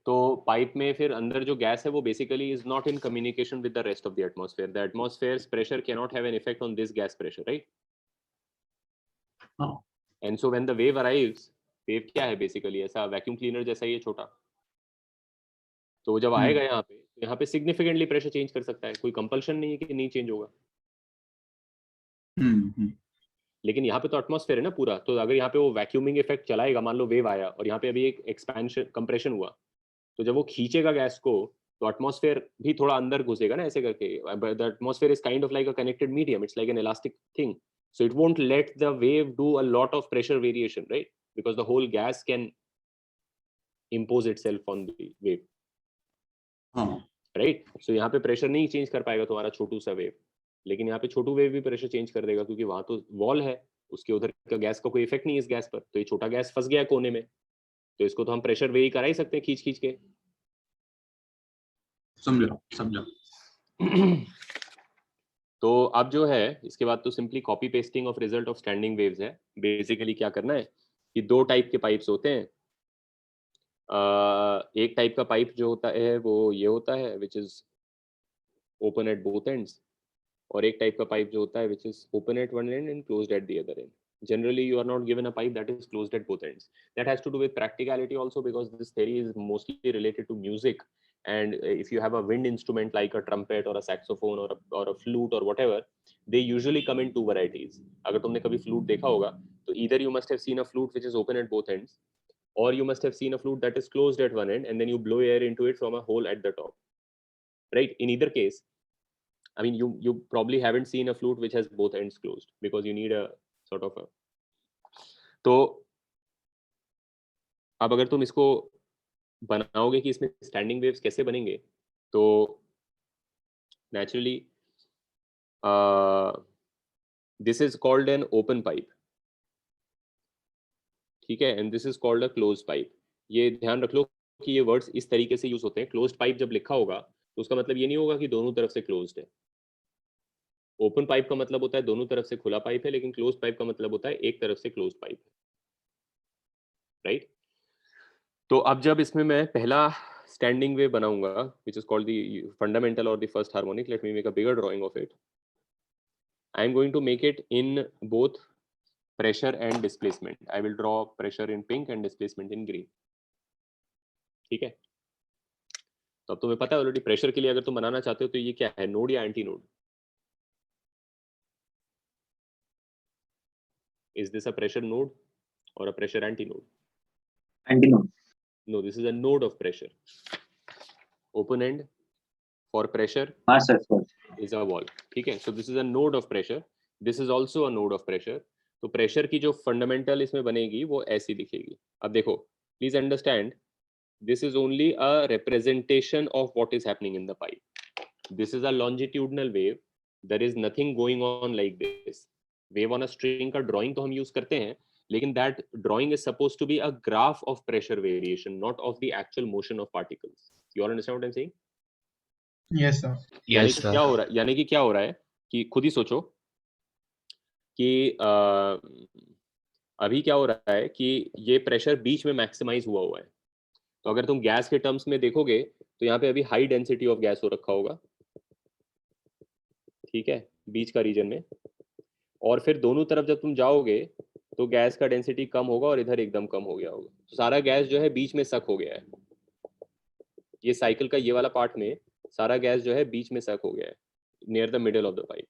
तो पाइप में फिर अंदर जो गैस है वो basically is not in communication with the rest of the atmosphere. The एटमॉस्फेयर्स pressure cannot have an effect on this gas pressure, right? And so when the wave arrives, wave क्या है बेसिकली? ऐसा वैक्यूम क्लीनर जैसा ही है छोटा. तो जब आएगा यहाँ पे सिग्निफिकेंटली प्रेशर चेंज कर सकता है. कोई कंपल्शन नहीं है कि नहीं चेंज होगा. लेकिन यहाँ पे तो एटमॉस्फेयर है ना पूरा, तो अगर यहाँ पे वो वैक्यूमिंग इफेक्ट चलाएगा, मान लो वेव आया और यहाँ पे अभी एक एक्सपेंशन कंप्रेशन हुआ, तो जब वो खींचेगा गैस को तो एटमॉस्फेयर भी थोड़ा अंदर घुसेगा ना ऐसे करके. The atmosphere is kind of like a connected medium. It's like an elastic thing, so it won't let the wave do a lot of pressure variation, right? Because the whole gas can impose itself on the wave, right? So यहाँ पे प्रेशर नहीं चेंज कर पाएगा तुम्हारा छोटू सा वेव, लेकिन यहाँ पे छोटू वेव भी प्रेशर चेंज कर देगा क्योंकि वहां तो वॉल है, उसके उधर का गैस का कोई इफेक्ट नहीं है इस गैस पर. तो ये छोटा गैस फंस गया कोने में, तो इसको तो हम प्रेशर वेरी करा ही सकते हैं खींच खींच के. समझा. तो अब जो है इसके बाद तो simply copy pasting of result of standing waves है. बेसिकली क्या करना है कि दो टाइप के पाइप्स होते हैं. एक टाइप का पाइप जो होता है वो ये होता है which is open at both ends, और एक टाइप का पाइप जो होता है which is open eight one and and closed at the other and. Generally you are not given a pipe that is closed at both ends. That has to do with practicality also, because this theory is mostly related to music, and if you have a wind instrument like a trumpet or a saxophone or a flute or whatever, they usually come in two varieties. अगर तुमने कभी flute देखा होगा तो either you must have seen a flute which is open at both ends, or you must have seen a flute that is closed at one end and then you blow air into it from a hole at the top, right? In either case, I mean, you probably haven't seen a flute which has both ends closed, because you need a sort of a, तो अब अगर तुम इसको बनाओगे कि इसमें स्टैंडिंग वेव्स कैसे बनेंगे, तो naturally this is called an open pipe, ठीक है, and this is called a closed pipe. ये ध्यान रख लो कि ये वर्ड्स इस तरीके से यूज होते हैं. क्लोज्ड पाइप जब लिखा होगा तो उसका मतलब ये नहीं होगा कि दोनों तरफ से क्लोज्ड है. ओपन पाइप का मतलब होता है दोनों तरफ से खुला पाइप है, लेकिन क्लोज्ड पाइप का मतलब होता है एक तरफ से क्लोज्ड पाइप है, राइट? तो अब जब इसमें मैं पहला स्टैंडिंग वेव बनाऊंगा which is called the fundamental और the first harmonic, let me make a bigger drawing of it. I am going to make it in both pressure and displacement. I will draw pressure in pink and displacement in green. ठीक है, तो अब तुम्हें पता है ऑलरेडी प्रेशर के लिए अगर तुम बनाना चाहते हो तो ये क्या है, नोड या anti node? Is this a pressure node or a pressure anti node? Anti node. No, this is a node of pressure. Open end for pressure Sir. is a wall. ठीक है, so this is a node of pressure. This is also a node of pressure. तो प्रेशर की जो फंडामेंटल इसमें बनेगी वो ऐसी दिखेगी. अब देखो, please understand, this is only a representation of what is happening in the pipe. This is a longitudinal wave, there is nothing going on like this. Wave on a string का ड्राइंग तो हम यूज करते हैं, लेकिन that drawing is supposed to be a graph of pressure variation, not of the actual motion of particles. You all understand what I am saying? Yes, sir. यानी Yes, कि sir. क्या हो रहा है, यानी कि क्या हो रहा है कि खुद ही सोचो कि अभी क्या हो रहा है कि ये प्रेशर बीच में मैक्सिमाइज हुआ हुआ है. तो अगर तुम गैस के टर्म्स में देखोगे तो यहाँ पे अभी हाई डेंसिटी ऑफ गैस हो रखा होगा, ठीक है, बीच का रीजन में. और फिर दोनों तरफ जब तुम जाओगे तो गैस का डेंसिटी कम होगा और इधर एकदम कम हो गया होगा. तो सारा गैस जो है बीच में सक हो गया है. ये साइकिल का ये वाला पार्ट में सारा गैस जो है बीच में सक हो गया है, near the middle of the pipe.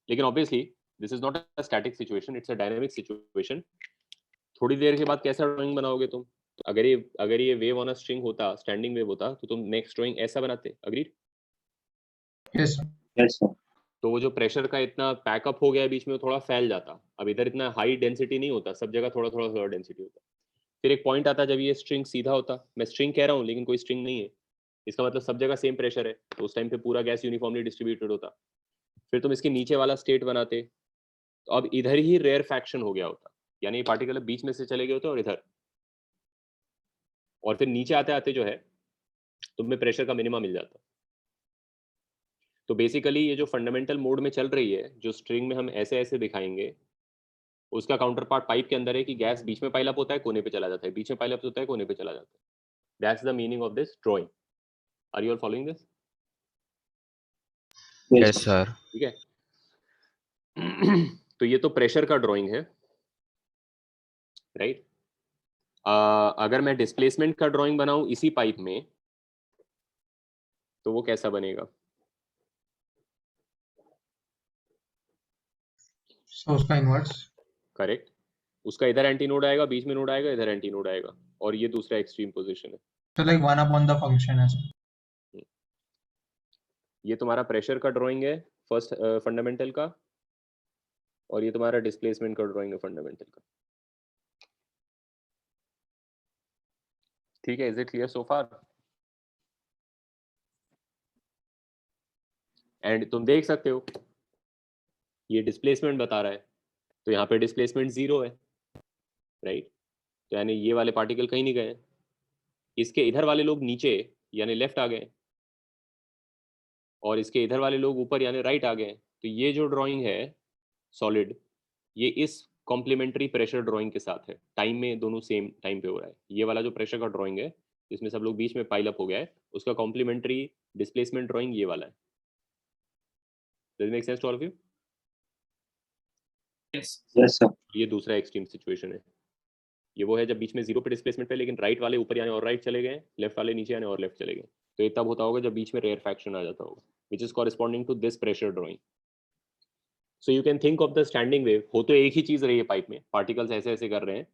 लेकिन obviously this is not a static situation, it's a dynamic situation. थोड़ी देर के बाद कैसा ड्राइंग बनाओगे तुम? अगर ये वेव ऑन अ स्ट्रिंग होता, स्टैंडिंग वेव होता, तो तुम नेक्स्ट ड्राइंग ऐसा बनाते. Agreed? Yes, sir. Yes, sir. तो वो जो प्रेशर का इतना पैकअप हो गया बीच में, थोड़ा फैल जाता. अब इधर इतना हाई डेंसिटी नहीं होता, सब जगह थोड़ा थोड़ा थोड़ा डेंसिटी होता. फिर एक पॉइंट आता जब ये स्ट्रिंग सीधा होता. मैं स्ट्रिंग कह रहा हूँ लेकिन कोई स्ट्रिंग नहीं है, इसका मतलब सब जगह सेम प्रेशर है, तो उस टाइम पे पूरा गैस यूनिफॉर्मली डिस्ट्रीब्यूटेड होता. फिर तुम इसके नीचे वाला स्टेट बनाते, तो अब इधर ही रेयर फैक्शन हो गया होता, यानी पार्टिकल बीच में से चले गए होते और इधर, और फिर नीचे आते आते जो है तुम्हें प्रेशर का मिनिमम मिल जाता. तो बेसिकली ये जो फंडामेंटल मोड में चल रही है, जो स्ट्रिंग में हम ऐसे ऐसे दिखाएंगे, उसका काउंटर पार्ट पाइप के अंदर है कि गैस बीच में पाइल अप होता है, कोने पे चला जाता है, बीच में पाइल अप होता है, कोने पे चला जाता है. That's the meaning of this drawing. Are you all following this? Yes, sir. ठीक है. तो ये तो प्रेशर का ड्राइंग है, राइट? अगर मैं डिस्प्लेसमेंट का ड्राइंग बनाऊं इसी पाइप में, तो वो कैसा बनेगा? So उसका inverse. करेक्ट. उसका इधर एंटी नोड आएगा, बीच में नोड आएगा, इधर एंटी नोड आएगा, और ये दूसरा एक्सट्रीम पोजीशन है. So like 1 upon the function है. ये तुम्हारा प्रेशर का ड्राइंग है फर्स्ट फंडामेंटल का, और ये तुम्हारा डिस्प्लेसमेंट का ड्राइंग है फंडामेंटल का. ठीक है, is it clear so far? And तुम देख सकते हो ये डिस्प्लेसमेंट बता रहा है, तो यहाँ पे डिस्प्लेसमेंट 0 है, राइट? तो यानी ये वाले पार्टिकल कहीं नहीं गए, इसके इधर वाले लोग नीचे यानी लेफ्ट आ गए, और इसके इधर वाले लोग ऊपर यानी राइट आ गए. तो ये जो ड्राइंग है सॉलिड, ये इस कॉम्प्लीमेंट्री प्रेशर ड्राइंग के साथ है. टाइम में दोनों सेम टाइम पे हो रहा है. ये वाला जो प्रेशर का ड्राइंग है जिसमें सब लोग बीच में पाइल अप हो गया है, उसका कॉम्प्लीमेंट्री डिस्प्लेसमेंट ड्राइंग ये वाला है. Does it make sense to all of you? Yes. Yes, sir. ये दूसरा एक्सट्रीम सिचुएशन है। ये वो है जब बीच में जीरो पे डिस्प्लेसमेंट पे लेकिन राइट वाले ऊपर यानी और राइट चले गए, लेफ्ट वाले नीचे यानी और लेफ्ट चले गए। तो ये तब होता होगा जब बीच में रेयर फ्रैक्शन आ जाता होगा, which is corresponding to this pressure drawing. So you can think of the standing wave, हो तो एक ही चीज रही है पाइप में, पार्टिकल्स ऐसे ऐसे कर रहे हैं,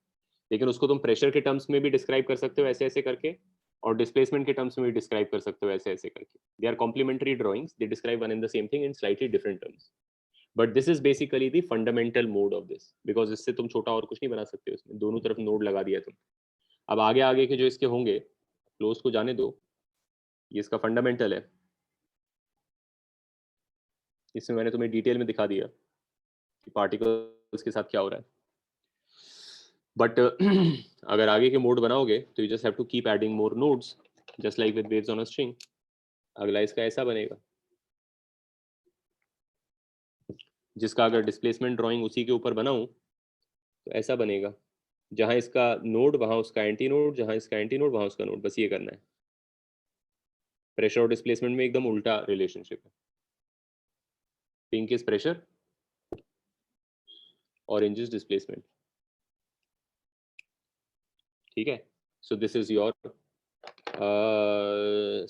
लेकिन उसको तुम प्रेशर के टर्म्स में भी डिस्क्राइब कर सकते हो ऐसे ऐसे करके, और डिस्प्लेसमेंट के टर्म्स में भी डिस्क्राइब कर सकते हो ऐसे ऐसे करके। They are complementary drawings, they describe one and the same thing in slightly different terms, but this is basically the fundamental mode of this, because इससे तुम छोटा और कुछ नहीं बना सकते, उसमें दोनों तरफ नोड लगा दिया तुम। अब आगे आगे के जो इसके होंगे, क्लोज को जाने दो, ये इसका फंडामेंटल है, इसमें मैंने तुम्हें डिटेल में दिखा दिया कि पार्टिकल्स के साथ क्या हो रहा है। बट अगर आगे के मोड बनाओगे तो you just have to keep adding more nodes, just like with waves on a string. अगला इसका ऐसा बनेगा, जिसका अगर डिस्प्लेसमेंट ड्राइंग उसी के ऊपर बनाऊं तो ऐसा बनेगा, जहां इसका नोड वहां उसका एंटी नोड, जहां इसका एंटी नोड वहां उसका नोड, बस ये करना है। प्रेशर और डिस्प्लेसमेंट में एकदम उल्टा रिलेशनशिप है। Pink is pressure, orange is displacement, ठीक है। So this is your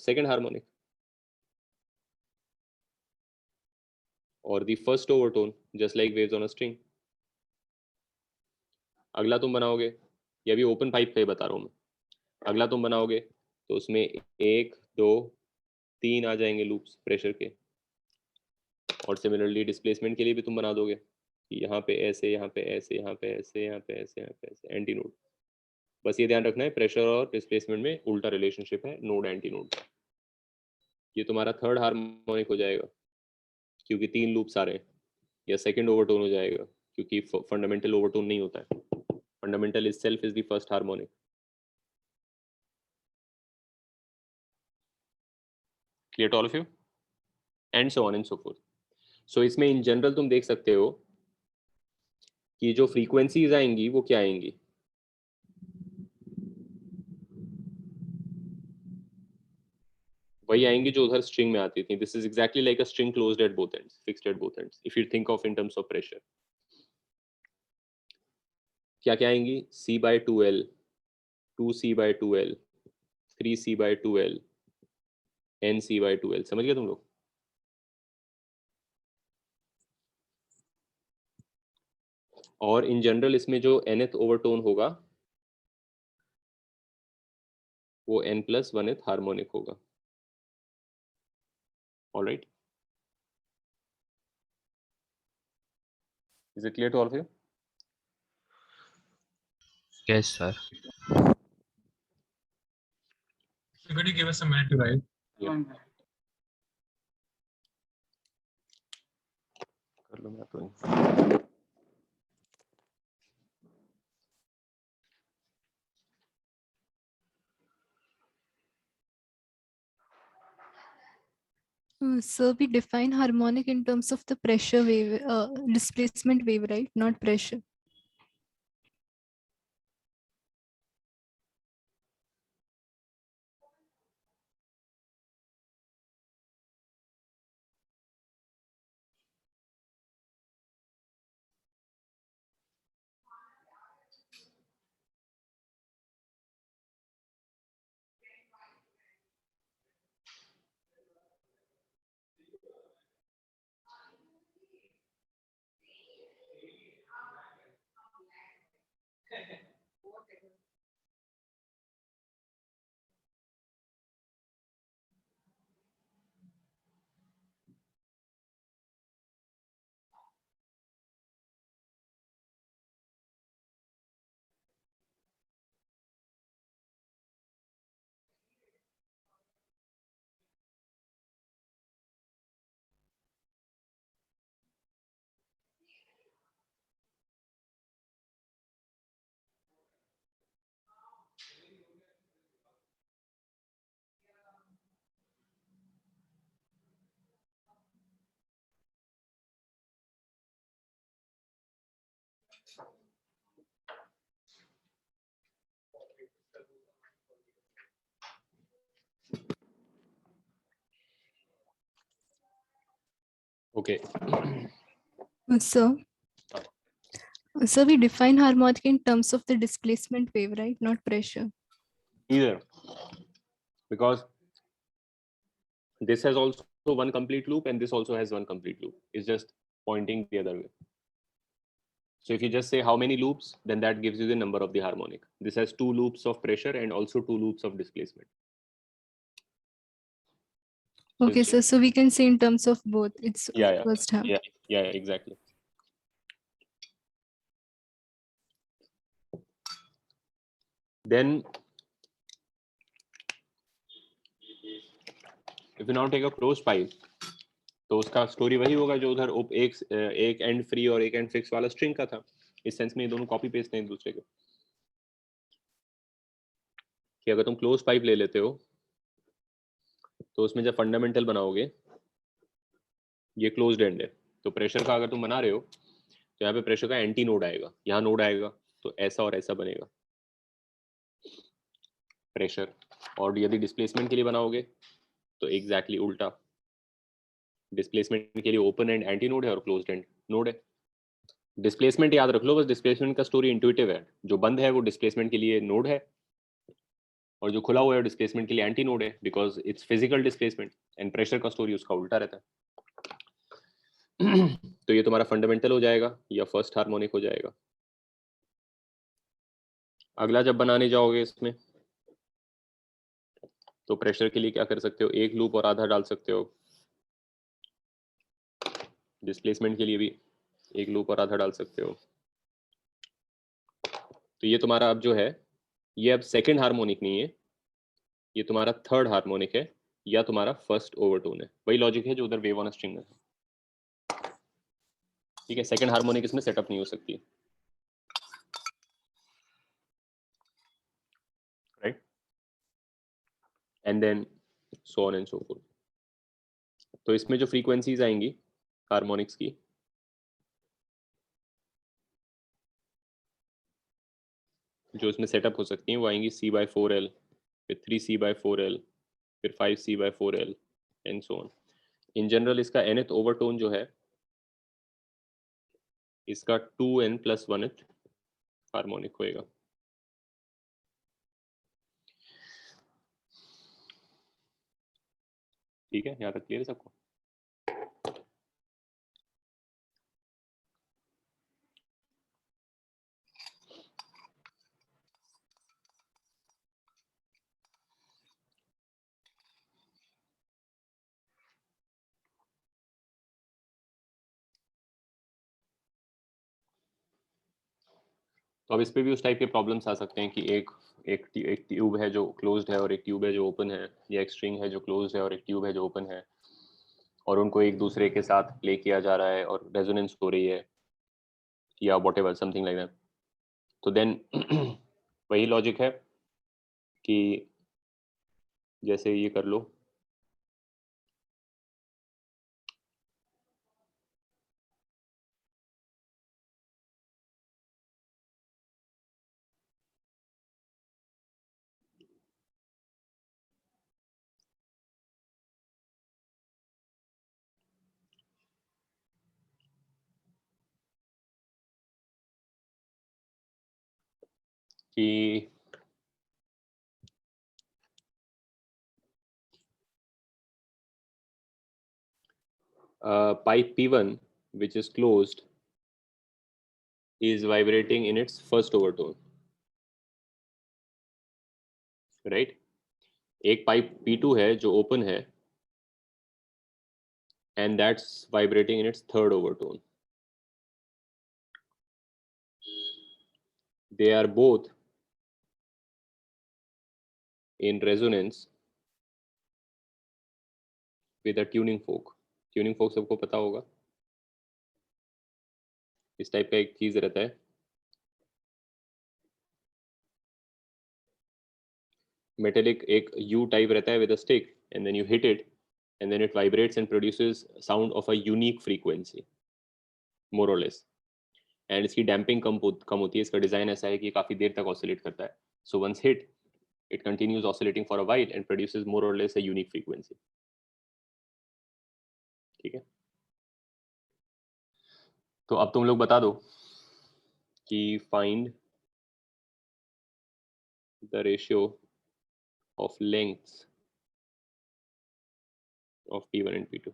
second harmonic और the first overtone, just like waves on a string. अगला तुम बनाओगे, ये अभी ओपन पाइप का ही बता रहा हूँ मैं, अगला तुम बनाओगे तो उसमें 1 2 3 आ जाएंगे लूप्स प्रेशर के, और सिमिलरली डिस्प्लेसमेंट के लिए भी तुम बना दोगे कि यहाँ पे ऐसे, यहाँ पे ऐसे, यहाँ पे ऐसे, यहाँ पे ऐसे, यहाँ पे ऐसे, एंटी नोड। बस ये ध्यान रखना है प्रेशर और डिस्प्लेसमेंट में उल्टा रिलेशनशिप है नोड एंटी नोड। ये तुम्हारा थर्ड हार्मोनिक हो जाएगा क्योंकि 3 लूप्स आ रहे हैं, या सेकंड ओवरटोन हो जाएगा क्योंकि फंडामेंटल ओवरटोन नहीं होता है, fundamental itself is the first harmonic. Clear to all of you? And so on and so forth. So इसमें in general तुम देख सकते हो कि जो frequencies आएंगी वो क्या आएंगी, वही आएंगी जो उधर string में आती थी. This is exactly like a string closed at both ends, fixed at both ends. If you think of in terms of pressure, क्या क्या आएंगी? C by 2L, 2C by 2L, 3C by 2L, NC by 2L. समझ गए तुम लोग? और इन जनरल इसमें जो nth ओवरटोन होगा वो n+1th हार्मोनिक होगा। All right. Is it clear to all of you? Yes, sir. So could you give us a minute to write? Yeah. कर लो मैं तो। So we define harmonic in terms of the pressure wave, displacement wave, right? Not pressure. Okay. So So we define harmonic in terms of the displacement wave, right? Not pressure. Either, because this has also one complete loop and this also has one complete loop. It's just pointing the other way. So if you just say how many loops, then that gives you the number of the harmonic. This has 2 loops of pressure and also 2 loops of displacement. Okay, so we can say in terms of both. It's Yeah, first half. yeah, exactly. Then if you now take a closed pipe, तो उसका स्टोरी वही होगा जो उधर एक एंड फ्री और एक एंड फिक्स वाला स्ट्रिंग का था. इस सेंस में ये दोनों कॉपी पेस्ट हैं एक दूसरे के. कि अगर तुम क्लोज पाइप ले लेते हो तो उसमें जब फंडामेंटल बनाओगे, ये क्लोज्ड एंड है, तो प्रेशर का अगर तुम बना रहे हो तो यहाँ पे प्रेशर का एंटी नोड आएगा, यहाँ नोड आएगा, तो ऐसा और ऐसा बनेगा प्रेशर. और यदि डिस्प्लेसमेंट के लिए बनाओगे तो एग्जैक्टली उल्टा. डिस्प्लेसमेंट के लिए ओपन एंड एंटी नोड है और क्लोज्ड एंड नोड है. डिस्प्लेसमेंट याद रख लो बस. डिस्प्लेसमेंट का स्टोरी इंट्यूटिव है. जो बंद है वो डिस्प्लेसमेंट के लिए नोड है और जो खुला हुआ है डिस्प्लेसमेंट के लिए एंटी नोड है, because it's physical displacement. And pressure का स्टोरी उसका उल्टा रहता है. तो ये तुम्हारा फंडामेंटल हो जाएगा या फर्स्ट हार्मोनिक हो जाएगा. अगला जब बनाने जाओगे इसमें तो प्रेशर के लिए क्या कर सकते हो, एक लूप और आधा डाल सकते हो. डिस्प्लेसमेंट के लिए भी एक लूप और आधा डाल सकते हो. तो ये तुम्हारा अब जो है ये अब सेकंड हार्मोनिक नहीं है, ये तुम्हारा थर्ड हार्मोनिक है या तुम्हारा फर्स्ट ओवरटोन है. वही लॉजिक है जो उधर वेव ऑन स्ट्रिंग में है. ठीक है, सेकंड हार्मोनिक इसमें सेटअप नहीं हो सकती. Right, and then so on and so forth. तो इसमें जो फ्रीक्वेंसीज आएंगी हार्मोनिक्स की, जो इसमें सेटअप हो सकती हैं वो आएंगी C/4L, फिर 3C/4L, फिर 5C/4L and so on. In general इसका nth ओवरटोन जो है इसका 2n+1th हार्मोनिक होएगा. ठीक है, यहाँ तक क्लियर है सबको? तो अब इस पे भी उस टाइप के प्रॉब्लम्स आ सकते हैं कि एक ट्यूब है जो क्लोज्ड है और एक ट्यूब है जो ओपन है, या एक स्ट्रिंग है जो क्लोज्ड है और एक ट्यूब है जो ओपन है, और उनको एक दूसरे के साथ प्ले किया जा रहा है और रेजोनेंस हो रही है या व्हाटएवर समथिंग लाइक दैट. तो देन वही लॉजिक है कि जैसे ये कर लो, कि pipe P1 which is closed is vibrating in its first overtone, right? एक पाइप P2 है जो ओपन है and that's vibrating in its third overtone. They are both in resonance with a tuning fork. Tuning fork सबको पता होगा, इस टाइप का एक चीज रहता है. मेटेलिक एक U टाइप रहता है with a stick and then you hit it and then it vibrates and produces sound of a unique frequency more or less. And इसकी डैम्पिंग कम होती है. इसका डिजाइन ऐसा है कि काफी देर तक ऑसिलेट करता है. So once hit it continues oscillating for a while and produces more or less a unique frequency. ठीक है, तो अब तुम लोग बता दो कि find the ratio of lengths of P1 and P2.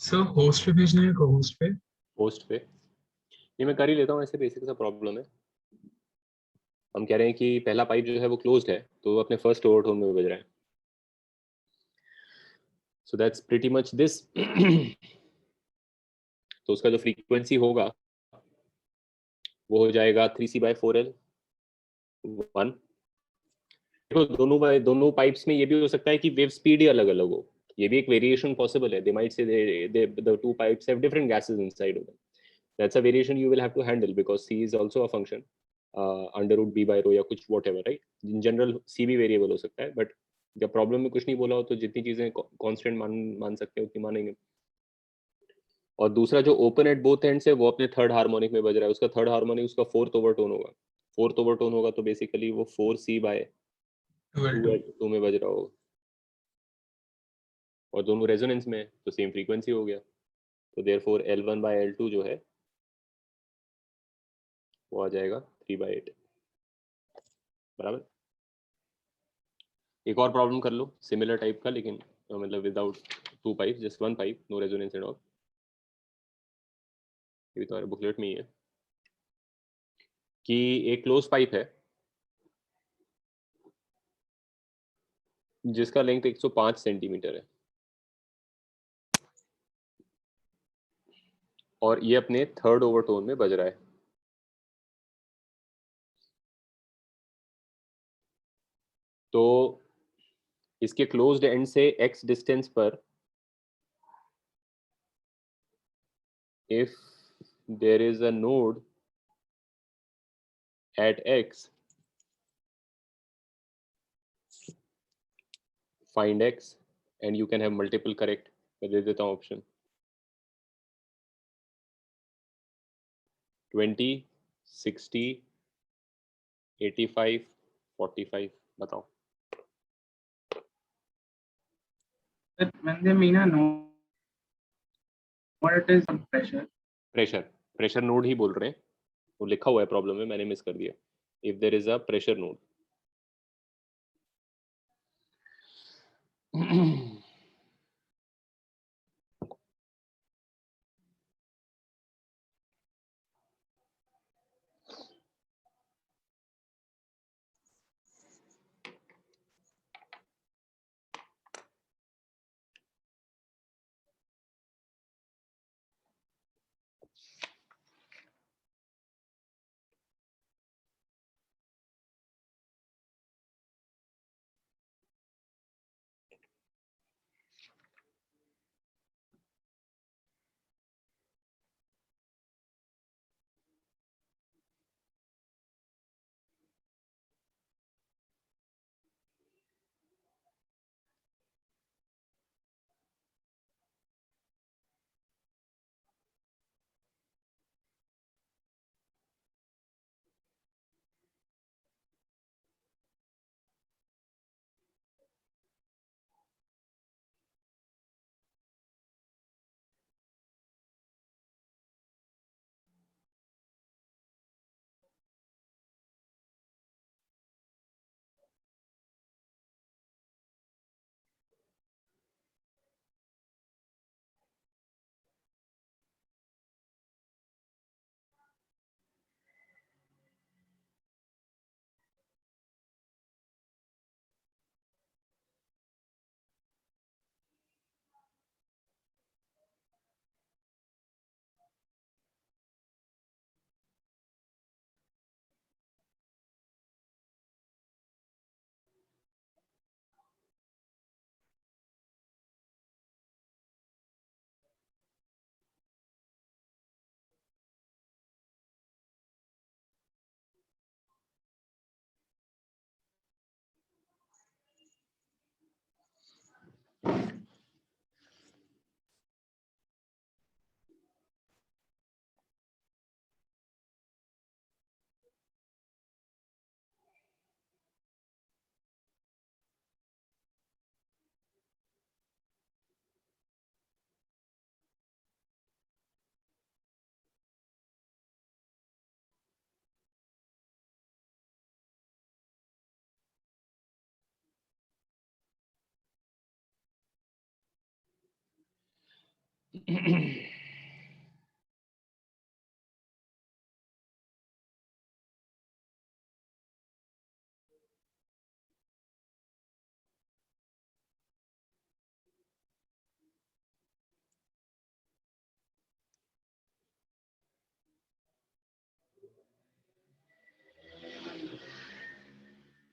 Sir host पे भेजना है, को होस्ट पे? पोस्ट पे ये मैं कर ही लेता हूँ, ऐसे बेसिक सा प्रॉब्लम है। हम कह रहे हैं कि पहला पाइप जो है वो क्लोज्ड है, तो वो अपने फर्स्ट ओवरटोन में बज रहा है। So that's pretty much this. तो उसका जो फ्रीक्वेंसी होगा वो हो जाएगा 3C/4L 1। देखो दोनों पाइप्स में ये भी हो सकता है कि वेव स्पीड ही अलग अलग हो, ये भी एक वेरिएशन पॉसिबल है। They might say the two pipes have different gases inside of them. That's a variation you will have to handle because C is also a function √B/ρ या कुछ whatever, right. In general C भी वेरिएबल हो सकता है, बट जब प्रॉब्लम में कुछ नहीं बोला हो तो जितनी चीजें कांस्टेंट मान सकते हैं उतनी मानेंगे। और दूसरा जो ओपन एट बोथ एंड्स है वो अपने थर्ड हार्मोनिक में बज रहा है, उसका थर्ड हार्मोनिक उसका फोर्थ ओवरटोन होगा। फोर्थ ओवरटोन होगा तो बेसिकली वो 4C/2 में बज रहा होगा, और दोनों रेजोनेंस में है तो सेम फ्रीक्वेंसी हो गया। तो देयरफॉर L1/L2 जो है वो आ जाएगा 3/8 बराबर। एक और प्रॉब्लम कर लो सिमिलर टाइप का, लेकिन मतलब without two pipe, just one pipe, no resonance and all. ये भी तुम्हारे बुकलेट में ही है कि एक क्लोज पाइप है जिसका लेंथ 105 सेंटीमीटर है और ये अपने थर्ड ओवरटोन में बज रहा है। तो इसके क्लोज्ड एंड से x डिस्टेंस पर if there is a node at x, find x and you can have multiple correct। मैं दे देता हूँ ऑप्शन 20, 60, 85, 45। बताओ। But when they mean a node, what is some pressure? Pressure node ही बोल रहे हैं, वो लिखा हुआ है प्रॉब्लम में, मैंने मिस कर दिया। If there is a pressure node.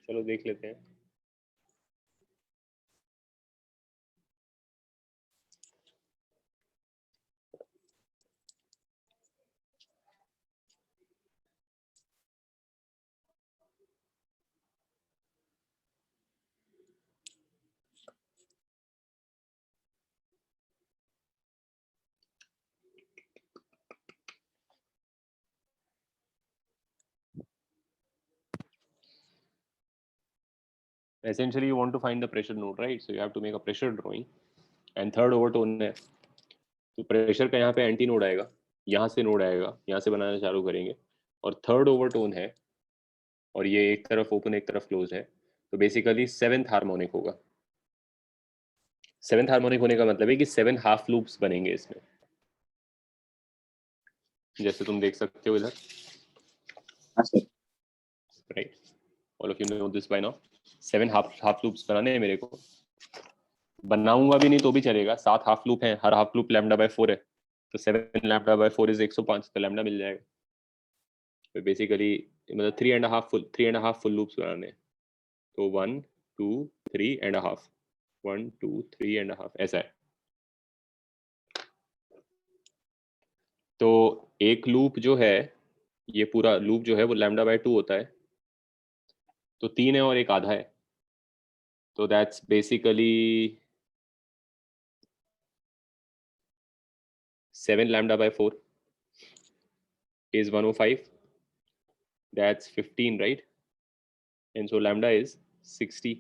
चलो देख लेते हैं। Essentially you want to find the pressure node, right? So you have to make a pressure drawing and third overtone है, तो प्रेशर का यहाँ पे एंटी नोड आएगा, यहाँ से नोड आएगा, यहाँ से बनाना चालू करेंगे और थर्ड ओवरटोन है और ये एक तरफ ओपन एक तरफ क्लोज है, तो बेसिकली सेवेंथ हार्मोनिक होगा। सेवेंथ हार्मोनिक होने का मतलब है कि 7 हाफ लूप्स बनेंगे इसमें, जैसे तुम देख सकते हो इधर, हाँ sir. Right. All of you know this by now. 7 half loops बनाने हैं मेरे को. बनाऊंगा भी नहीं तो भी चलेगा. 7 हाफ लूप हैं, हर हाफ लूप लैम्डा बाय 4 है, तो 7 लैम्डा बाय 4 इज 105, तो लैम्डा मिल जाएगा. तो बेसिकली मतलब 3.5 फुल लूप्स बनाने हैं. तो 1 2 3.5 1 2 3.5 ऐसा है. तो एक लूप जो है, ये पूरा लूप जो है वो लैम्डा बाय 2 होता है, तो 3 है और एक आधा है, तो that's basically 7 lambda by 4 is 105. That's 15, right? And so lambda is 60.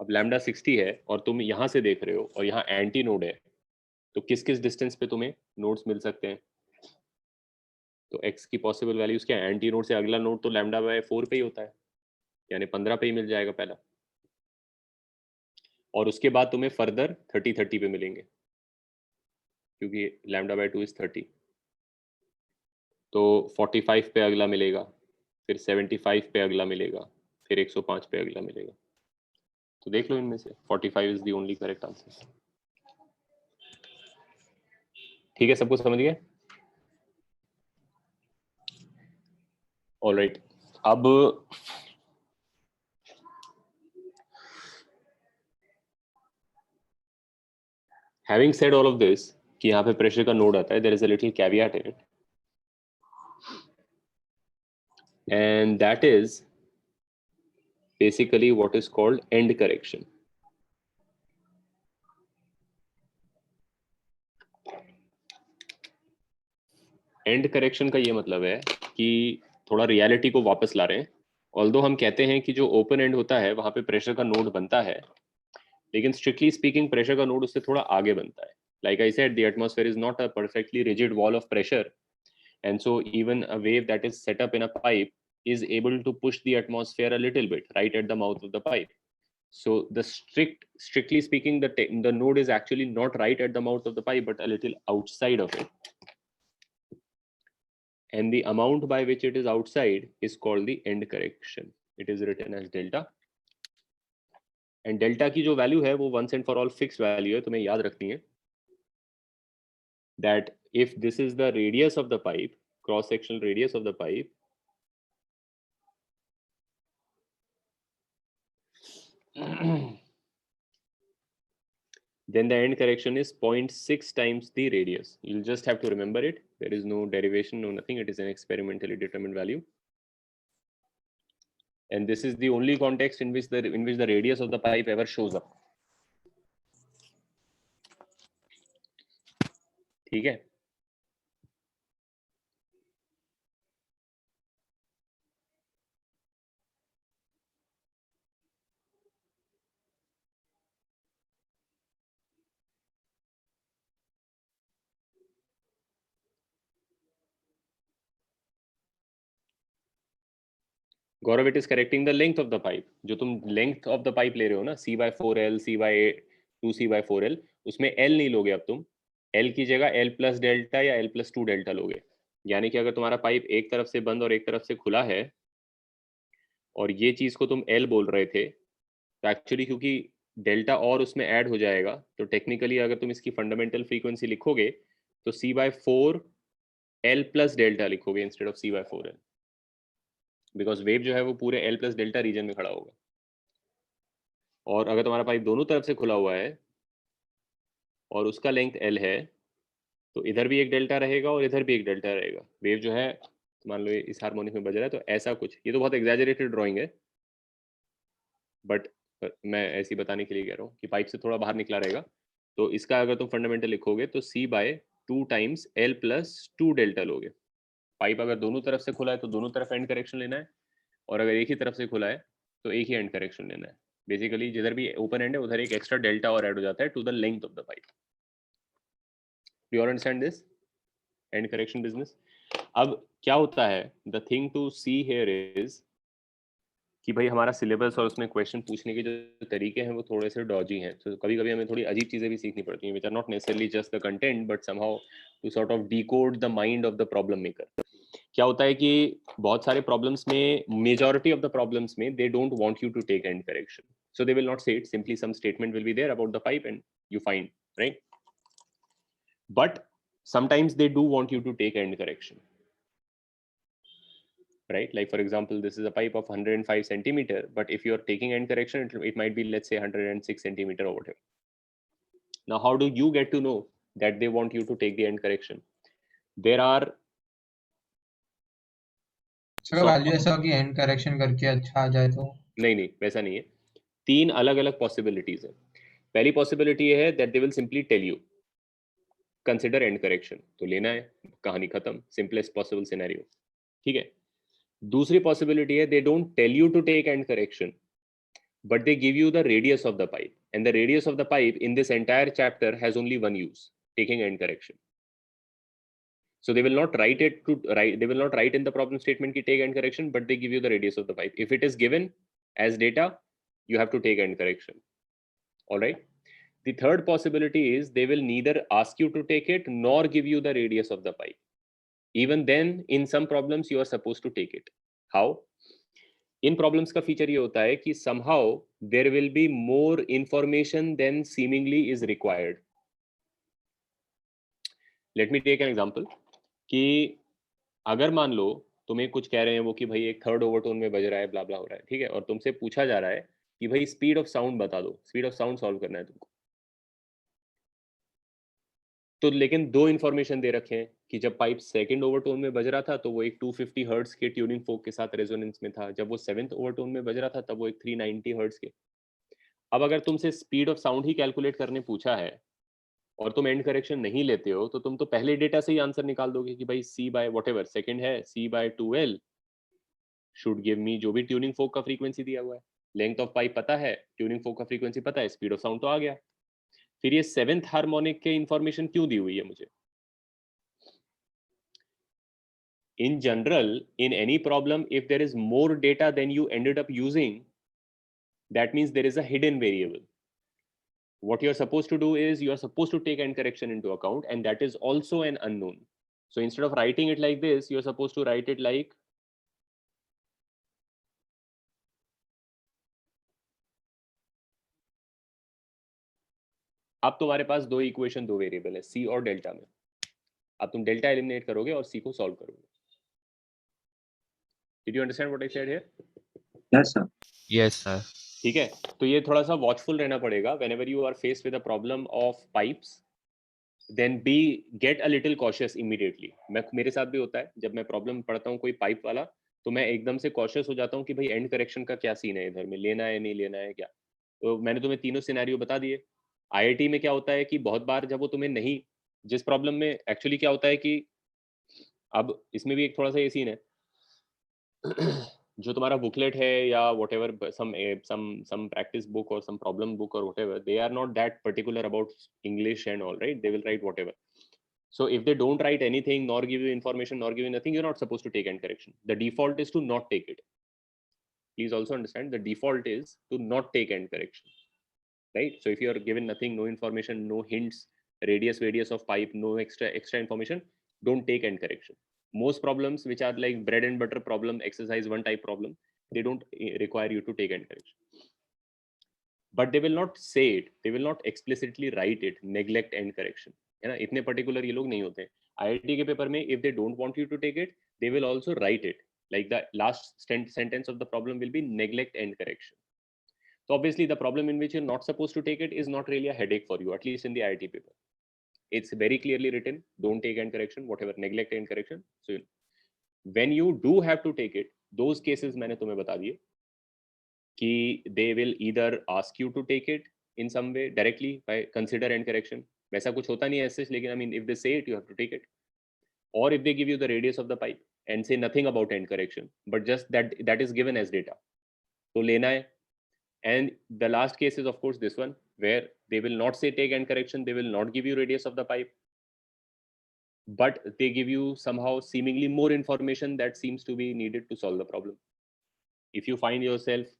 अब lambda 60 है और तुम यहाँ से देख रहे हो और यहाँ एंटी नोड है, तो किस किस डिस्टेंस पे तुम्हें नोड्स मिल सकते हैं? तो x की पॉसिबल वैल्यूज क्या है? एंटी नोड से अगला नोड तो lambda by 4 पे ही होता है, यानी 15 पे ही मिल जाएगा पहला, और उसके बाद तुम्हें फर्दर 30 पे मिलेंगे क्योंकि lambda by 2 is 30. तो 45 पे अगला मिलेगा, फिर 75 पे अगला मिलेगा, फिर 105 पे अगला मिलेगा. तो देख लो इनमें से 45 is the only correct answer. ठीक है, सबको समझ गए? ऑलराइट. अब having said all of this कि यहाँ पे प्रेशर का नोड आता है, there is a little caveat in it, and that is basically what is called end correction. End correction का ये मतलब है कि थोड़ा रियलिटी को वापस ला रहे हैं. ऑल्दो हम कहते हैं कि जो ओपन एंड होता है वहां पे प्रेशर का नोड बनता है, लेकिन स्ट्रिक्टली स्पीकिंग प्रेशर का नोड उससे थोड़ा आगे बनता है. Like I said, the atmosphere is not a perfectly rigid wall of pressure, and so even a wave that is set up in a pipe is able to push the atmosphere a little bit right at the mouth of the pipe. So the strictly speaking, the node is actually not right at the mouth of the pipe, but a little outside of it. And the amount by which it is outside is called the end correction. It is written as delta. And delta की जो value है वो once and for all fixed value है, तुम्हें याद रखनी है. That if this is the radius of the pipe, cross-sectional radius of the pipe, then the end correction is 0.6 times the radius. You'll just have to remember it. There is no derivation, no nothing. It is an experimentally determined value. And this is the only context in which the radius of the pipe ever shows up. ठीक है? गौरव, it is correcting the length of the pipe. जो तुम length of the pipe ले रहे हो ना, C/4L, C/2C/4L, उसमें L नहीं लोगे अब तुम. L की जगह L plus डेल्टा या L plus 2 डेल्टा लोगे. यानी कि अगर तुम्हारा पाइप एक तरफ से बंद और एक तरफ से खुला है और ये चीज को तुम L बोल रहे थे, तो एक्चुअली क्योंकि डेल्टा और उसमें ऐड हो जाएगा, तो टेक्निकली अगर तुम इसकी फंडामेंटल फ्रीक्वेंसी लिखोगे तो C/4 L plus डेल्टा लिखोगे instead of C/4L, because wave जो है वो पूरे L plus डेल्टा रीजन में खड़ा होगा. और अगर तुम्हारा पाइप दोनों तरफ से खुला हुआ है और उसका लेंथ L है, तो इधर भी एक डेल्टा रहेगा और इधर भी एक डेल्टा रहेगा. वेव जो है मान लो इस हार्मोनिक में बज रहा है, तो ऐसा कुछ. ये तो बहुत एग्जैजरेटेड ड्राइंग है, बट मैं ऐसी बताने के लिए कह रहा हूँ कि पाइप से थोड़ा बाहर निकला रहेगा. तो इसका अगर तुम फंडामेंटल लिखोगे तो C/2 times L plus 2 delta लोगे. पाइप अगर दोनों तरफ से खुला है तो दोनों तरफ एंड करेक्शन लेना है, और अगर एक ही तरफ से खुला है तो एक ही एंड करेक्शन लेना है. बेसिकली जिधर भी ओपन एंड है उधर एक एक्स्ट्रा डेल्टा और ऐड हो जाता है to the length of the pipe. Do you understand this end correction business? अब क्या होता है, the thing to see here is कि भाई हमारा सिलेबस और उसमें क्वेश्चन पूछने के जो तरीके हैं वो थोड़े से डॉजी हैं. तो कभी कभी हमें थोड़ी अजीब चीज़ें भी सीखनी पड़ती हैं, which are not necessarily just the content but somehow to sort of decode the mind of the problem maker. क्या होता है कि बहुत सारे प्रॉब्लम्स में, मेजॉरिटी ऑफ द प्रॉब्लम्स में they don't want you to take end correction, so they will not say it, simply some statement will be there about the pipe and you find, right? But sometimes they do want you to take end correction, right? Like for example, this is a pipe of 105 centimeter, but if you are taking end correction, it might be, let's say, 106 centimeter or whatever. Now how do you get to know that they want you to take the end correction? There are sir value ऐसा हो कि एंड करेक्शन करके अच्छा आ जाए तो नहीं वैसा नहीं है, 3 अलग अलग पॉसिबिलिटीज है। पहली पॉसिबिलिटी है that they will simply tell you consider end correction, तो लेना है, कहानी खत्म, सिंपलेस्ट पॉसिबल सिनेरियो, ठीक है। दूसरी पॉसिबिलिटी है they don't tell you to take end correction, but they give you the radius of the pipe, and the radius of the pipe in this entire chapter has only one use, taking end correction. So they will not write it to write. They will not write in the problem statement ki take end correction, but they give you the radius of the pipe. If it is given as data, you have to take end correction. All right. The third possibility is they will neither ask you to take it nor give you the radius of the pipe. Even then, in some problems, you are supposed to take it. How? In problems का feature ये होता है कि somehow there will be more information than seemingly is required. Let me take an example. कि अगर मान लो तुम्हें कुछ कह रहे हैं वो कि भाई एक थर्ड ओवरटोन में बज रहा है, ब्ला ब्ला हो रहा है, ठीक है, और तुमसे पूछा जा रहा है कि भाई स्पीड ऑफ साउंड बता दो, स्पीड ऑफ साउंड सॉल्व करना है तुमको, तो लेकिन 2 इंफॉर्मेशन दे रखे हैं कि जब पाइप सेकंड ओवरटोन में बज रहा था तो वो एक 250 हर्ट्ज के ट्यूनिंग फोक के साथ रेजोनेंस में था, जब वो 7th ओवरटोन में बज रहा था तब वो एक 390 हर्ट्ज के। अब अगर तुमसे speed of sound he calculate करने पूछा है और तुम एंड करेक्शन नहीं लेते हो, तो तुम तो पहले डेटा से ही आंसर निकाल दोगे कि भाई C बाय व्हाटएवर सेकंड है, C by 2L should give me जो भी ट्यूनिंग फोक का फ्रीक्वेंसी दिया हुआ है, लेंथ ऑफ पाइप पता है, ट्यूनिंग फोक का फ्रीक्वेंसी पता है, स्पीड ऑफ साउंड तो आ गया। फिर ये 7th हार्मोनिक के इंफॉर्मेशन क्यों दी हुई है मुझे? In general, in any problem, if there is more data than you ended up using, that means there is a hidden variable. What you're supposed to do is you are supposed to take end correction into account, and that is also an unknown. So instead of writing it like this, you're supposed to write it like अब तुम्हारे पास 2 इक्वेशन 2 वेरिएबल है, C और डेल्टा में। अब तुम डेल्टा एलिमिनेट करोगे और C को सॉल्व करोगे। Did you understand what I said here? Yes, sir. Yes, sir. ठीक है, तो ये थोड़ा सा वॉचफुल रहना पड़ेगा whenever you are faced with a problem of pipes, then get a little cautious immediately. मेरे साथ भी होता है, जब मैं प्रॉब्लम पढ़ता हूँ कोई पाइप वाला, तो मैं एकदम से कॉशियस हो जाता हूँ कि भाई एंड करेक्शन का क्या सीन है, इधर में लेना है नहीं लेना है क्या। तो मैंने तुम्हें तीनों सिनेरियो बता दिए। IIT में क्या होता है कि बहुत बार जब वो तुम्हें नहीं, जिस प्रॉब्लम में एक्चुअली क्या होता है कि अब इसमें भी एक थोड़ा सा ये सीन है जो तुम्हारा बुकलेट है या whatever some practice book or some problem book or whatever, they are not that particular about English and all, right? They will write whatever. So if they don't write anything nor give you information nor give you nothing, you're not supposed to take end correction. The default is to not take it. Please also understand the default is to not take end correction, right? So if you are given nothing, no information, no hints, radius of pipe, no extra information, don't take end correction. Most problems which are like bread and butter problem, exercise 1 type problem, they don't require you to take end correction. But they will not say it, they will not explicitly write it, neglect end correction, है ना? इतने particular ये लोग नहीं होते हैं। IIT के पेपर में if they don't want you to take it, they will also write it, like the last sentence of the problem will be neglect end correction. So obviously the problem in which you're not supposed to take it is not really a headache for you, at least in the IIT paper. It's very clearly written, don't take end correction, whatever, neglect end correction. So when you do have to take it, those cases मैंने तुम्हें बता दिए कि they will either ask you to take it in some way directly by consider end correction. वैसा कुछ होता नहीं है ऐसे, लेकिन I mean if they say it, you have to take it. Or if they give you the radius of the pipe and say nothing about end correction, but just that is given as data, तो लेना है. And the last case is of course this one, where they will not say take end correction, they will not give you radius of the pipe, but they give you somehow seemingly more information that seems to be needed to solve the problem. If you find yourself,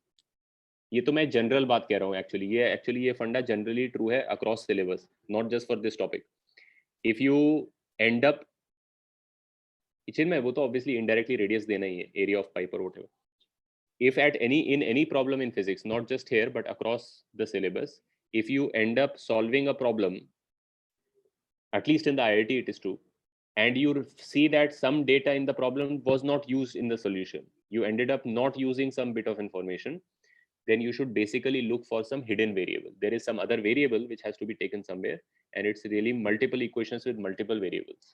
ये तो मैं जनरल बात कह रहा हूँ एक्चुअली ये फंडा जनरली ट्रू है across syllabus, not just for this topic. If you end up kitchen में वो तो ऑब्वियसली इनडायरेक्टली रेडियस देना ही है, एरिया ऑफ पाइप और whatever. If at any problem in physics, not just here but across the syllabus, if you end up solving a problem, at least in the IIT it is true, and you see that some data in the problem was not used in the solution, you ended up not using some bit of information, then you should basically look for some hidden variable. There is some other variable which has to be taken somewhere, and it's really multiple equations with multiple variables.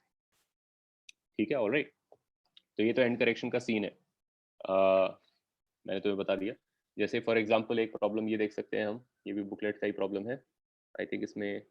ठीक है, all right. तो ये तो एंड करेक्शन का सीन है. मैंने तुम्हें बता दिया. जैसे फॉर एग्जांपल एक प्रॉब्लम ये देख सकते हैं हम, ये भी बुकलेट का ही प्रॉब्लम है. आई थिंक इसमें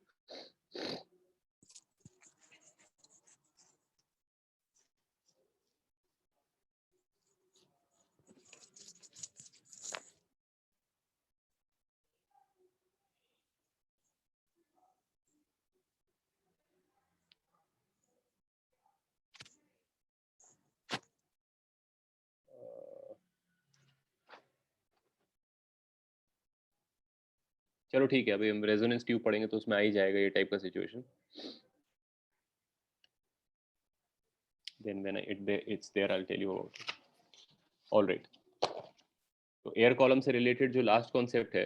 चलो ठीक है, अभी हम रेजोनेंस ट्यूब पढ़ेंगे तो उसमें आ ही जाएगा ये टाइप का situation. Then when it's there, I'll tell you about it. All right. तो एयर कॉलम से रिलेटेड जो लास्ट कॉन्सेप्ट है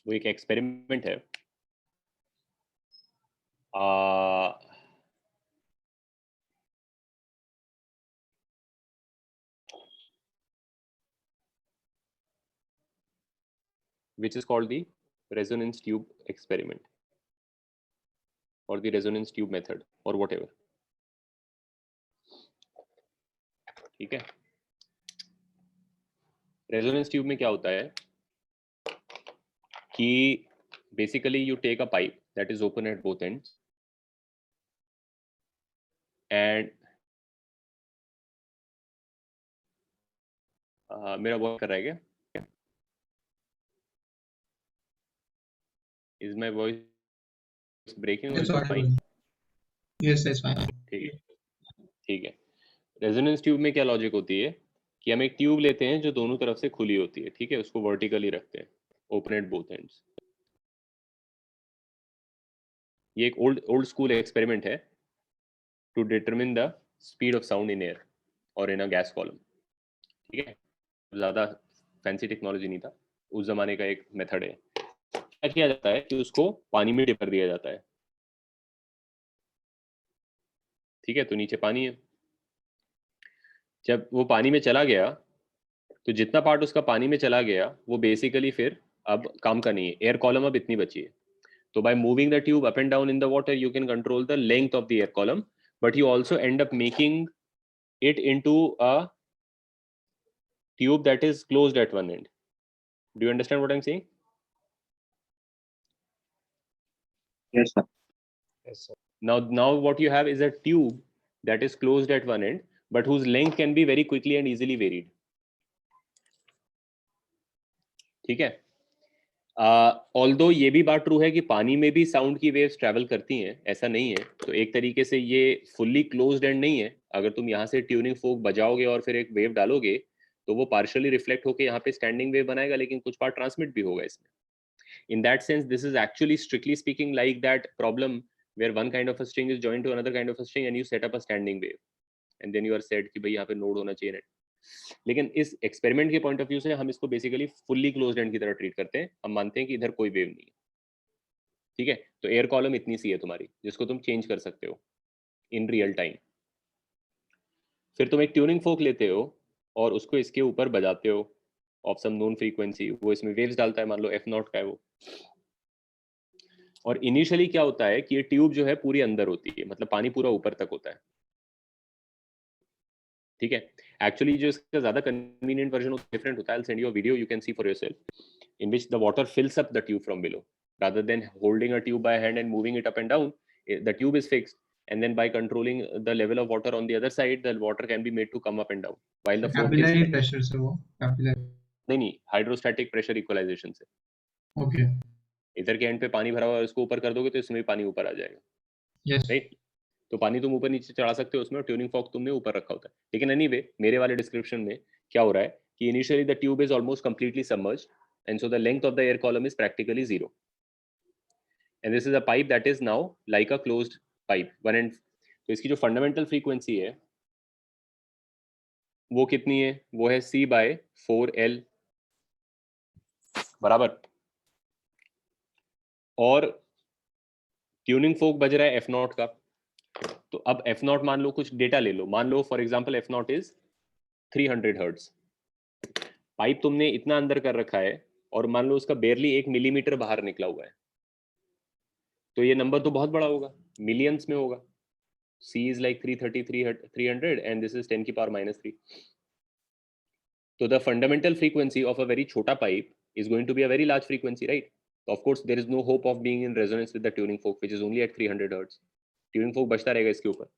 वो एक एक्सपेरिमेंट है. which is called the resonance tube experiment or the resonance tube method or whatever. ठीक है. रेजोनेंस ट्यूब में क्या होता है कि basically you take a pipe that is open at both ends and मेरा वॉइस कर रहा है क्या? Is my voice breaking or is it fine? Yes, it's fine. ठीक है. रेजोनेंस ट्यूब में क्या लॉजिक होती है कि हम एक ट्यूब लेते हैं जो दोनों तरफ से खुली होती है. ठीक है, उसको वर्टिकली रखते हैं, ओपन एट बोथ एंड्स. ये एक ओल्ड स्कूल एक्सपेरिमेंट है to determine the speed of sound in air और इन अ गैस कॉलम. ठीक है, ज़्यादा फैंसी टेक्नोलॉजी नहीं था, उस जमाने का एक मेथड है. क्या किया जाता है कि उसको पानी में डिप कर दिया जाता है. ठीक है, तो नीचे पानी है. जब वो पानी में चला गया तो जितना पार्ट उसका पानी में चला गया वो बेसिकली फिर अब काम का नहीं है. एयर कॉलम अब इतनी बची है. तो by moving the tube up and down in the water you can control the length of the air column, but you also and up making it into a tube that is closed at one end. Do you understand what I'm saying? Yes, sir. Yes, sir. Now what you have is a tube that is closed at one end, but whose length can be very quickly and easily varied. ठीक है. Although ये भी बात ट्रू है कि पानी में भी साउंड की वेव्स ट्रैवल करती हैं, ऐसा नहीं है. तो एक तरीके से ये फुल्ली क्लोज्ड एंड नहीं है. अगर तुम यहाँ से ट्यूनिंग फोक बजाओगे और फिर एक वेव डालोगे तो वो पार्शियली रिफ्लेक्ट होकर यहाँ पे स्टैंडिंग वेव बनाएगा, लेकिन कुछ पार्ट ट्रांसमिट भी होगा इसमें. In that sense, this is actually strictly speaking like that problem where one kind of a string is joined to another kind of a string and you set up a standing wave and then you are said कि भाई यहाँ पे नोड होना चाहिए. लेकिन इस एक्सपेरिमेंट के पॉइंट ऑफ व्यू से हम इसको बेसिकली फुल्ली क्लोज्ड एंड की तरह ट्रीट करते हैं. हम मानते हैं कि इधर कोई वेव नहीं है. ठीक है, तो एयर कॉलम इतनी सी है तुम्हारी जिसको तुम चेंज कर सकते हो इन रियल टाइम. फिर तुम एक ट्यूनिंग फोक लेते हो और उसको इसके ऊपर बजाते हो ऑफ सम नोन फ्रीक्वेंसी. वो इसमें वेव्स डालता है, मान लो f0 का है वो. और इनिशियली क्या होता है कि ये ट्यूब जो है पूरी अंदर होती है, मतलब पानी पूरा ऊपर तक होता है. ठीक है. एक्चुअली जो इसका ज्यादा कन्वीनियंट वर्जन डिफरेंट होता है. I'll send you a video, you can see for yourself, in which the water fills up the tube from below rather than holding a tube by hand and moving it up and down. The tube is fixed, and then by controlling the level of water on the other side, the water can be made to come up and down while the flow Capillary is pressure से वो capillary. नहीं, हाइड्रोस्टैटिक प्रेशर इक्वलाइजेशन से. Okay. इधर के एंड पे पानी भरा हुआ है, उसको ऊपर कर दोगे तो इसमें भी पानी ऊपर आ जाएगा. Yes. राइट. तो पानी तुम ऊपर नीचे चढ़ा सकते हो उसमें, ट्यूनिंग फॉक तुमने ऊपर रखा होता है. लेकिन एनीवे मेरे वाले डिस्क्रिप्शन में क्या हो रहा है कि initially the tube is almost completely submerged and so the length of the air column is practically zero. And this is a pipe that is now like a closed pipe one and. तो इसकी जो फंडामेंटल फ्रीक्वेंसी है वो कितनी है? वो है C/4L बराबर। और ट्यूनिंग फोक बज रहा है F0 का, तो अब F0 मान लो, कुछ डेटा ले लो, मान लो for example F0 is 300 hertz. Pipe तुमने इतना अंदर कर रखा है और मान लो उसका बेरली 1 मिलीमीटर बाहर निकला हुआ है, तो ये नंबर तो बहुत बड़ा होगा, मिलियंस में होगा। C is like 300 and this is 10 की power -3. So the fundamental frequency of a very छोटा pipe is going to be a very large frequency, right? So of course there is no hope of being in resonance with the tuning fork which is only at 300 hertz. Tuning fork बचता रहेगा इसके ऊपर।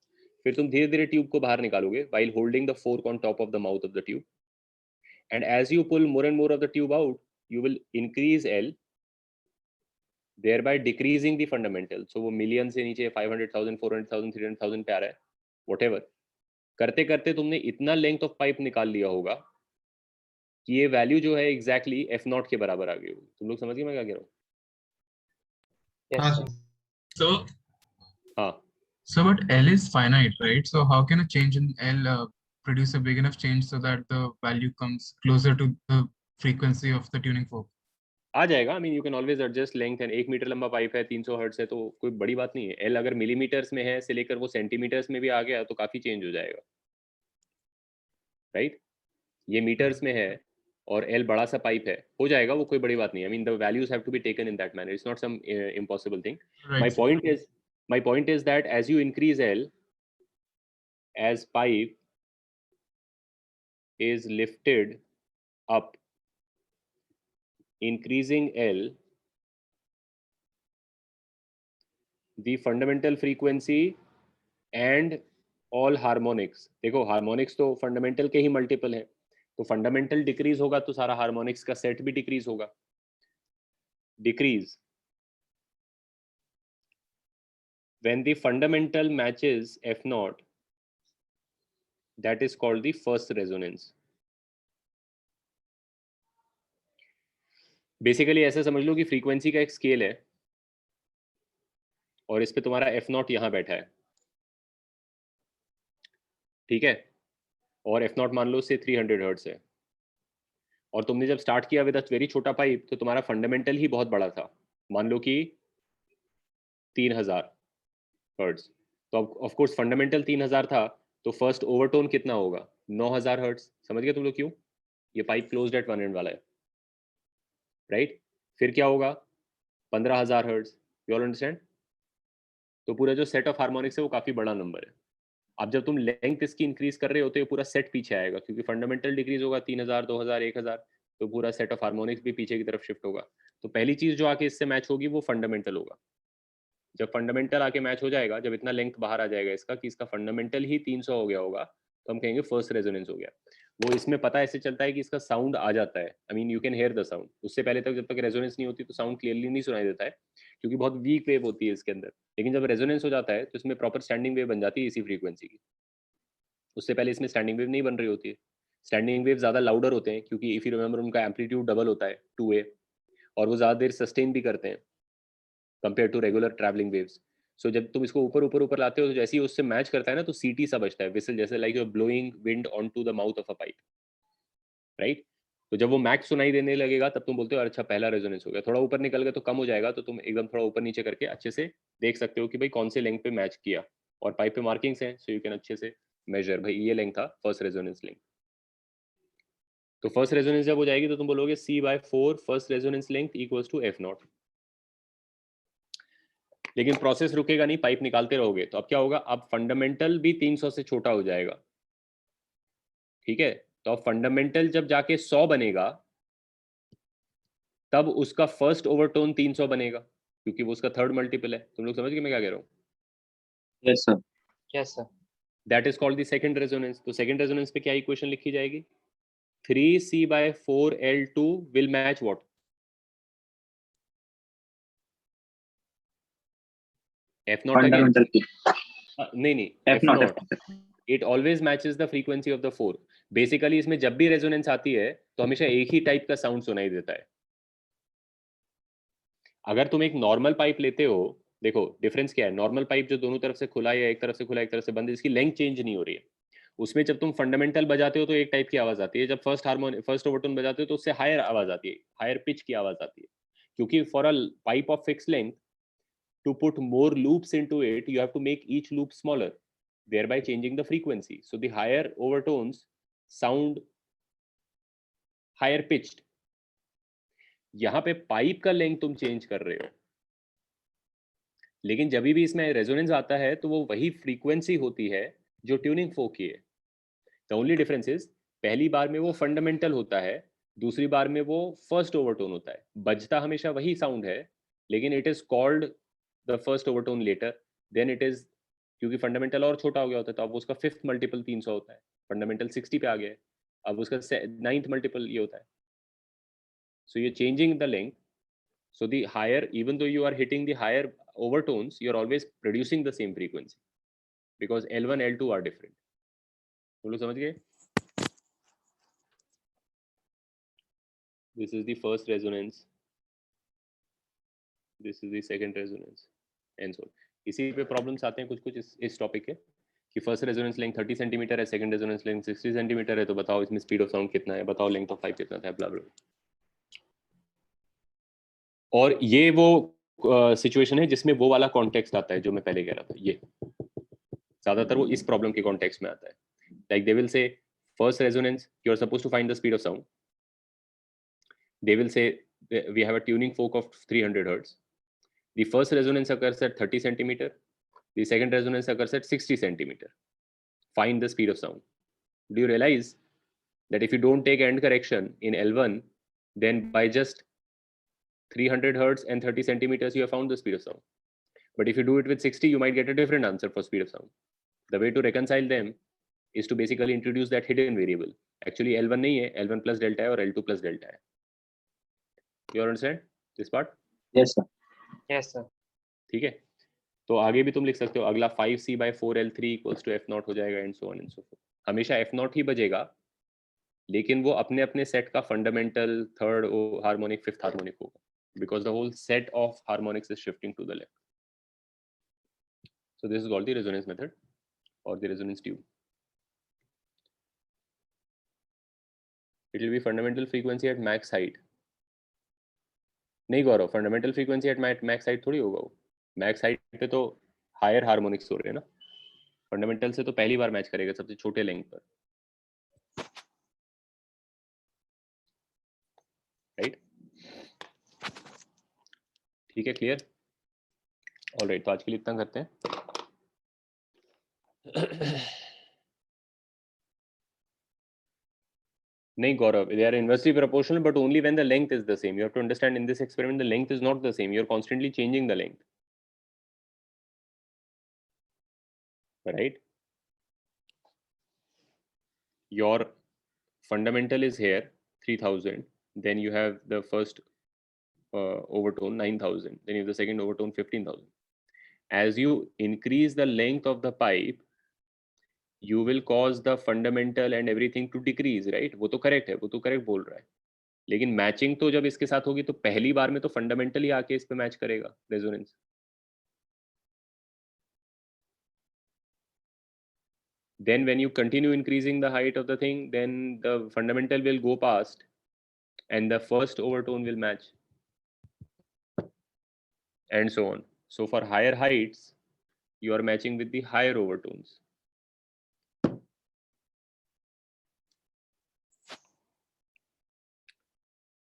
फिर तुम धीरे-धीरे ट्यूब को बाहर निकालोगे while holding the fork on top of the mouth of the tube. And as you pull more and more of the tube out, you will increase L, thereby decreasing the fundamental. So वो मिलियन से नीचे 500,000, 400,000, 300,000 पे आ रहा है, whatever. करते करते तुमने इतना लेंथ ऑफ पाइप निकाल लिया होगा कि ये वैल्यू जो है एग्जैक्टली F0 के बराबर आ गई होगी। तुम लोग समझ गए मैं क्या कह रहा हूँ? हाँ सर। So, हाँ, so but L is finite, right? So how can a change in L produce a big enough change so that the value comes closer to the frequency of the tuning fork? आ जाएगा। I mean you can always adjust length. And 1 metre लंबा पाइप है, 300 हर्ट्ज है, तो कोई बड़ी बात नहीं है। एल अगर मिलीमीटर्स में है से लेकर वो सेंटीमीटर्स में भी आ गया तो काफी चेंज हो जाएगा, राइट? ये मीटर्स में है और एल बड़ा सा पाइप है, हो जाएगा, वो कोई बड़ी बात नहीं है। I mean the values have to be taken in that manner, it's not some impossible thing. Right. My point is that as you increase L, as pipe is lifted up, increasing L, the fundamental frequency and all harmonics, देखो हार्मोनिक्स तो फंडामेंटल के ही मल्टीपल है, तो फंडामेंटल डिक्रीज होगा तो सारा हार्मोनिक्स का सेट भी डिक्रीज होगा। Decrease when the fundamental matches F0, that is called the first resonance. Basically ऐसे समझ लो कि फ्रीक्वेंसी का एक स्केल है और इस पे तुम्हारा F0 यहाँ बैठा है, ठीक है? और F0 मान लो से 300 हर्ट्ज है, और तुमने जब स्टार्ट किया विद अ वेरी छोटा पाइप तो तुम्हारा फंडामेंटल ही बहुत बड़ा था, मान लो कि 3000 हर्ट्ज। तो अब ऑफ कोर्स फंडामेंटल 3000 था, तो फर्स्ट ओवरटोन कितना होगा? 9000 हर्ट्ज। समझ गए तुम लोग क्यों? ये pipe closed eight one and वाला है, राइट? फिर क्या होगा? 15000 हर्ट्ज। You all understand? तो पूरा जो सेट ऑफ हार्मोनिक्स है वो काफी बड़ा नंबर है। अब जब तुम लेंथ इसकी इंक्रीज कर रहे हो तो ये पूरा सेट पीछे आएगा, क्योंकि फंडामेंटल डिक्रीज होगा 3000, 2000, 1000, तो पूरा सेट ऑफ हार्मोनिक्स भी पीछे की तरफ शिफ्ट होगा। तो पहली चीज जो आके इससे मैच होगी वो फंडामेंटल होगा। जब फंडामेंटल आके मैच हो जाएगा, जब इतना लेंथ बाहर आ जाएगा इसका कि इसका फंडामेंटल ही 300 हो गया होगा, तो हम कहेंगे फर्स्ट रेजोनेंस हो गया। वो इसमें पता ऐसे चलता है कि इसका साउंड आ जाता है, I mean you can here the sound. उससे पहले तक जब तक रेजोनेंस नहीं होती तो साउंड क्लियरली नहीं सुनाई देता है, क्योंकि बहुत वीक वेव होती है इसके अंदर। लेकिन जब रेजोनेंस हो जाता है तो इसमें प्रॉपर स्टैंडिंग वेव बन जाती है इसी फ्रीक्वेंसी की। उससे पहले इसमें स्टैंडिंग वेव नहीं बन रही होती है। स्टैंडिंग वेव ज़्यादा लाउडर होते हैं, क्योंकि इफ यू रिमेंबर उनका एम्पलीट्यूड डबल होता है 2A, और वो ज़्यादा देर सस्टेन भी करते हैं compare to regular travelling waves. So जब तुम इसको ऊपर ऊपर ऊपर लाते हो तो जैसे ही उससे मैच करता है ना, तो सीटी सा बचता है, विसल जैसे, like you are blowing wind on to the mouth of a pipe, right? तो जब वो मैक्स सुनाई देने लगेगा तब तुम बोलते हो अच्छा पहला रेजोनेंस हो गया। थोड़ा ऊपर निकल गया तो कम हो जाएगा, तो तुम एकदम थोड़ा ऊपर नीचे करके अच्छे से देख सकते हो कि भाई कौन से लेंथ पे मैच किया, और पाइप पे मार्किंग्स हैं, सो यू कैन अच्छे से मेजर, भाई ये लेंथ था फर्स्ट रेजोनेंस लेंथ। तो फर्स्ट रेजोनेंस जब हो जाएगी तो तुम बोलोगे C/4 first resonance length equals to F0। लेकिन प्रोसेस रुकेगा नहीं, पाइप निकालते रहोगे। तो अब क्या होगा? अब फंडामेंटल भी 300 से छोटा हो जाएगा, ठीक है? तो अब फंडामेंटल जब जाके 100 बनेगा तब उसका फर्स्ट ओवरटोन 300 बनेगा, क्योंकि वो उसका थर्ड मल्टीपल है। तुम लोग समझ गए मैं क्या कह रहा हूँ? Yes, sir. Yes, sir. That is called the second resonance. तो सेकंड रेजोनेंस पे क्या इक्वेशन लिखी जाएगी? 3C/4L2 will match what? F0 again? Fundamental key. नहीं, F0. F0. It always matches the frequency of the 4. Basically इसमें जब भी रेजोनेंस आती है तो हमेशा एक ही टाइप का साउंड सुनाई देता है। अगर तुम एक नॉर्मल पाइप लेते हो देखो डिफरेंस क्या है, नॉर्मल पाइप जो दोनों तरफ से खुला है या एक तरफ से खुला एक तरफ से बंद है, इसकी लेंथ चेंज नहीं हो रही है। उसमें जब तुम फंडामेंटल बजाते हो तो एक टाइप की आवाज आती है, जब फर्स्ट ओवरटोन बजाते हो तो उससे हायर आवाज आती है, हायर पिच की आवाज आती है, क्योंकि for a pipe of fix length to put more loops into it, you have to make each loop smaller, thereby changing the frequency. So the higher overtones sound higher pitched. यहाँ पे पाइप का लेंथ तुम चेंज कर रहे हो, लेकिन जब भी इसमें रेजोनेंस आता है तो वो वही फ्रीक्वेंसी होती है जो ट्यूनिंग फोक की है। द ओनली डिफरेंस इज पहली बार में वो फंडामेंटल होता है, दूसरी बार में वो फर्स्ट ओवरटोन होता है। बजता हमेशा वही साउंड है, लेकिन it is called the first overtone later, then it is, क्योंकि फंडामेंटल और छोटा हो गया होता है तो अब उसका फिफ्थ मल्टीपल 300 होता है, फंडामेंटल 60 पे आ गया है, अब उसका नाइन्थ मल्टीपल ये होता है। सो ये changing the length, so the higher, even though you are hitting the higher overtones, you're always producing the same frequency because L1 L2 are different. तुम लोग समझ गए? This is the first resonance, this is the second resonance and so on. इसी पे प्रॉब्लम्स आते हैं कुछ कुछ इस टॉपिक के कि फर्स्ट रेजोनेंस लेंथ 30 सेंटीमीटर है, सेकंड रेजोनेंस लेंथ 60 सेंटीमीटर है, तो बताओ इसमें स्पीड ऑफ साउंड कितना है, बताओ लेंथ ऑफ पाइप कितना था, ब्ला ब्ला। और ये वो सिचुएशन है जिसमें वो वाला कॉन्टेक्स्ट आता है जो मैं पहले कह रहा था, ये ज्यादातर वो इस प्रॉब्लम के कॉन्टेक्स्ट में आता है। Like they will say first resonance you are supposed to find the speed of sound, they will say we have a tuning fork of 300 hertz. The first resonance occurs at 30 centimeter. The second resonance occurs at 60 centimeter. Find the speed of sound. Do you realize that if you don't take end correction in L1, then by just 300 hertz and 30 centimeters, you have found the speed of sound. But if you do it with 60, you might get a different answer for speed of sound. The way to reconcile them is to basically introduce that hidden variable. Actually, L1 नहीं है, L1 plus delta है और L2 plus delta है. You understand this part? Yes, sir. Yes, sir. ठीक है, तो आगे भी तुम लिख सकते हो, अगला 5c/4l3 इक्वल्स टू f0 हो जाएगा and so on and so fourth. हमेशा f0 ही बजेगा, लेकिन वो अपने अपने सेट का fundamental, third harmonic, fifth harmonic होगा, because the whole set of harmonics is shifting to the left. So this is called the resonance method और the resonance tube. It will be fundamental frequency at max height. नहीं Gaurav, fundamental frequency at max height थोड़ी होगा वो, मैक्स हाइट पे तो हायर हार्मोनिक्स हो रहे हैं ना, फंडामेंटल से तो पहली बार मैच करेगा सबसे छोटे लेंथ पर, राइट? ठीक है, क्लियर? ऑलराइट, तो आज के लिए इतना करते हैं। नहीं गौरव, they are inversely proportional but only when the length is the same. You have to understand in this experiment the length is not the same. You are constantly changing the length, right? Your fundamental is here 3000, then you have the first overtone 9000, then you have the second overtone 15000. As you increase the length of the pipe, you will cause the fundamental and everything to decrease, right? वो तो करेक्ट है, वो तो करेक्ट बोल रहा है, लेकिन मैचिंग तो जब इसके साथ होगी तो पहली बार में तो फंडामेंटली आके इस पे मैच करेगा resonance. Then when you continue increasing the height of the thing, then the fundamental will go past and the first overtone will match and so on. So for higher heights, you are matching with the higher overtones.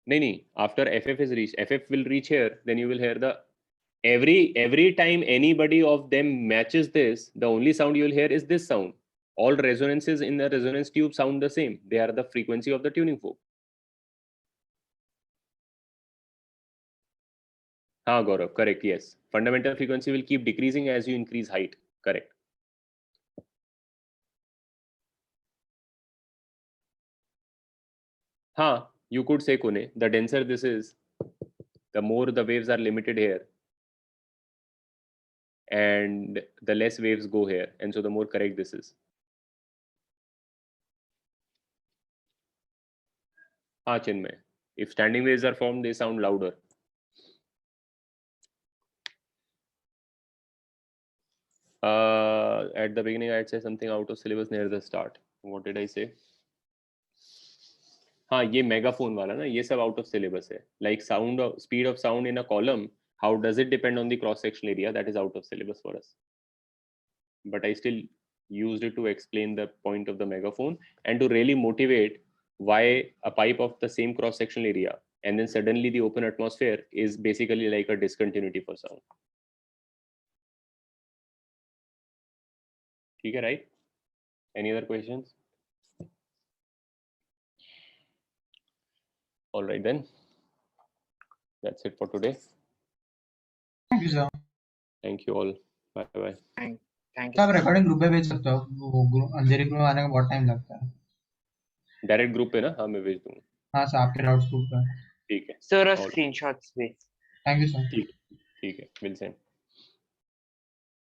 नहीं, after FF is reached, FF will reach here, then you will hear the every time anybody of them matches this, the only sound you will hear is this sound. All resonances in the resonance tube sound the same. They are the frequency of the tuning fork. हाँ Gaurav, correct, yes. Fundamental frequency will keep decreasing as you increase height. Correct. हाँ, you could say Kune, the denser this is, the more the waves are limited here, and the less waves go here, and so the more correct this is. हाँ Chinmay, if standing waves are formed, they sound louder. At the beginning I'd say something out of syllabus near the start. What did I say? हाँ, ये megaphone वाला ना, ये सब out of syllabus है. Like speed of sound in a column, how does it depend on the cross sectional area? That is out of syllabus for us. But I still used it to explain the point of the megaphone and to really motivate why a pipe of the same cross sectional area and then suddenly the open atmosphere is basically like a discontinuity for sound. ठीक है, right? Any other questions? All right then. That's it for today. Thank you, sir. Thank you all. Bye bye. Thank you. आप रिकॉर्डिंग ग्रुप पे भेज सकते हो, वो अंधेरी ग्रुप में आने का बहुत टाइम लगता है. डायरेक्ट ग्रुप पे ना, हाँ मैं भेज दूंगा. हाँ सर, आपके डाउट्स ग्रुप पे. ठीक है. Sir, a All right. screenshot please. Thank you sir. ठीक है, will send.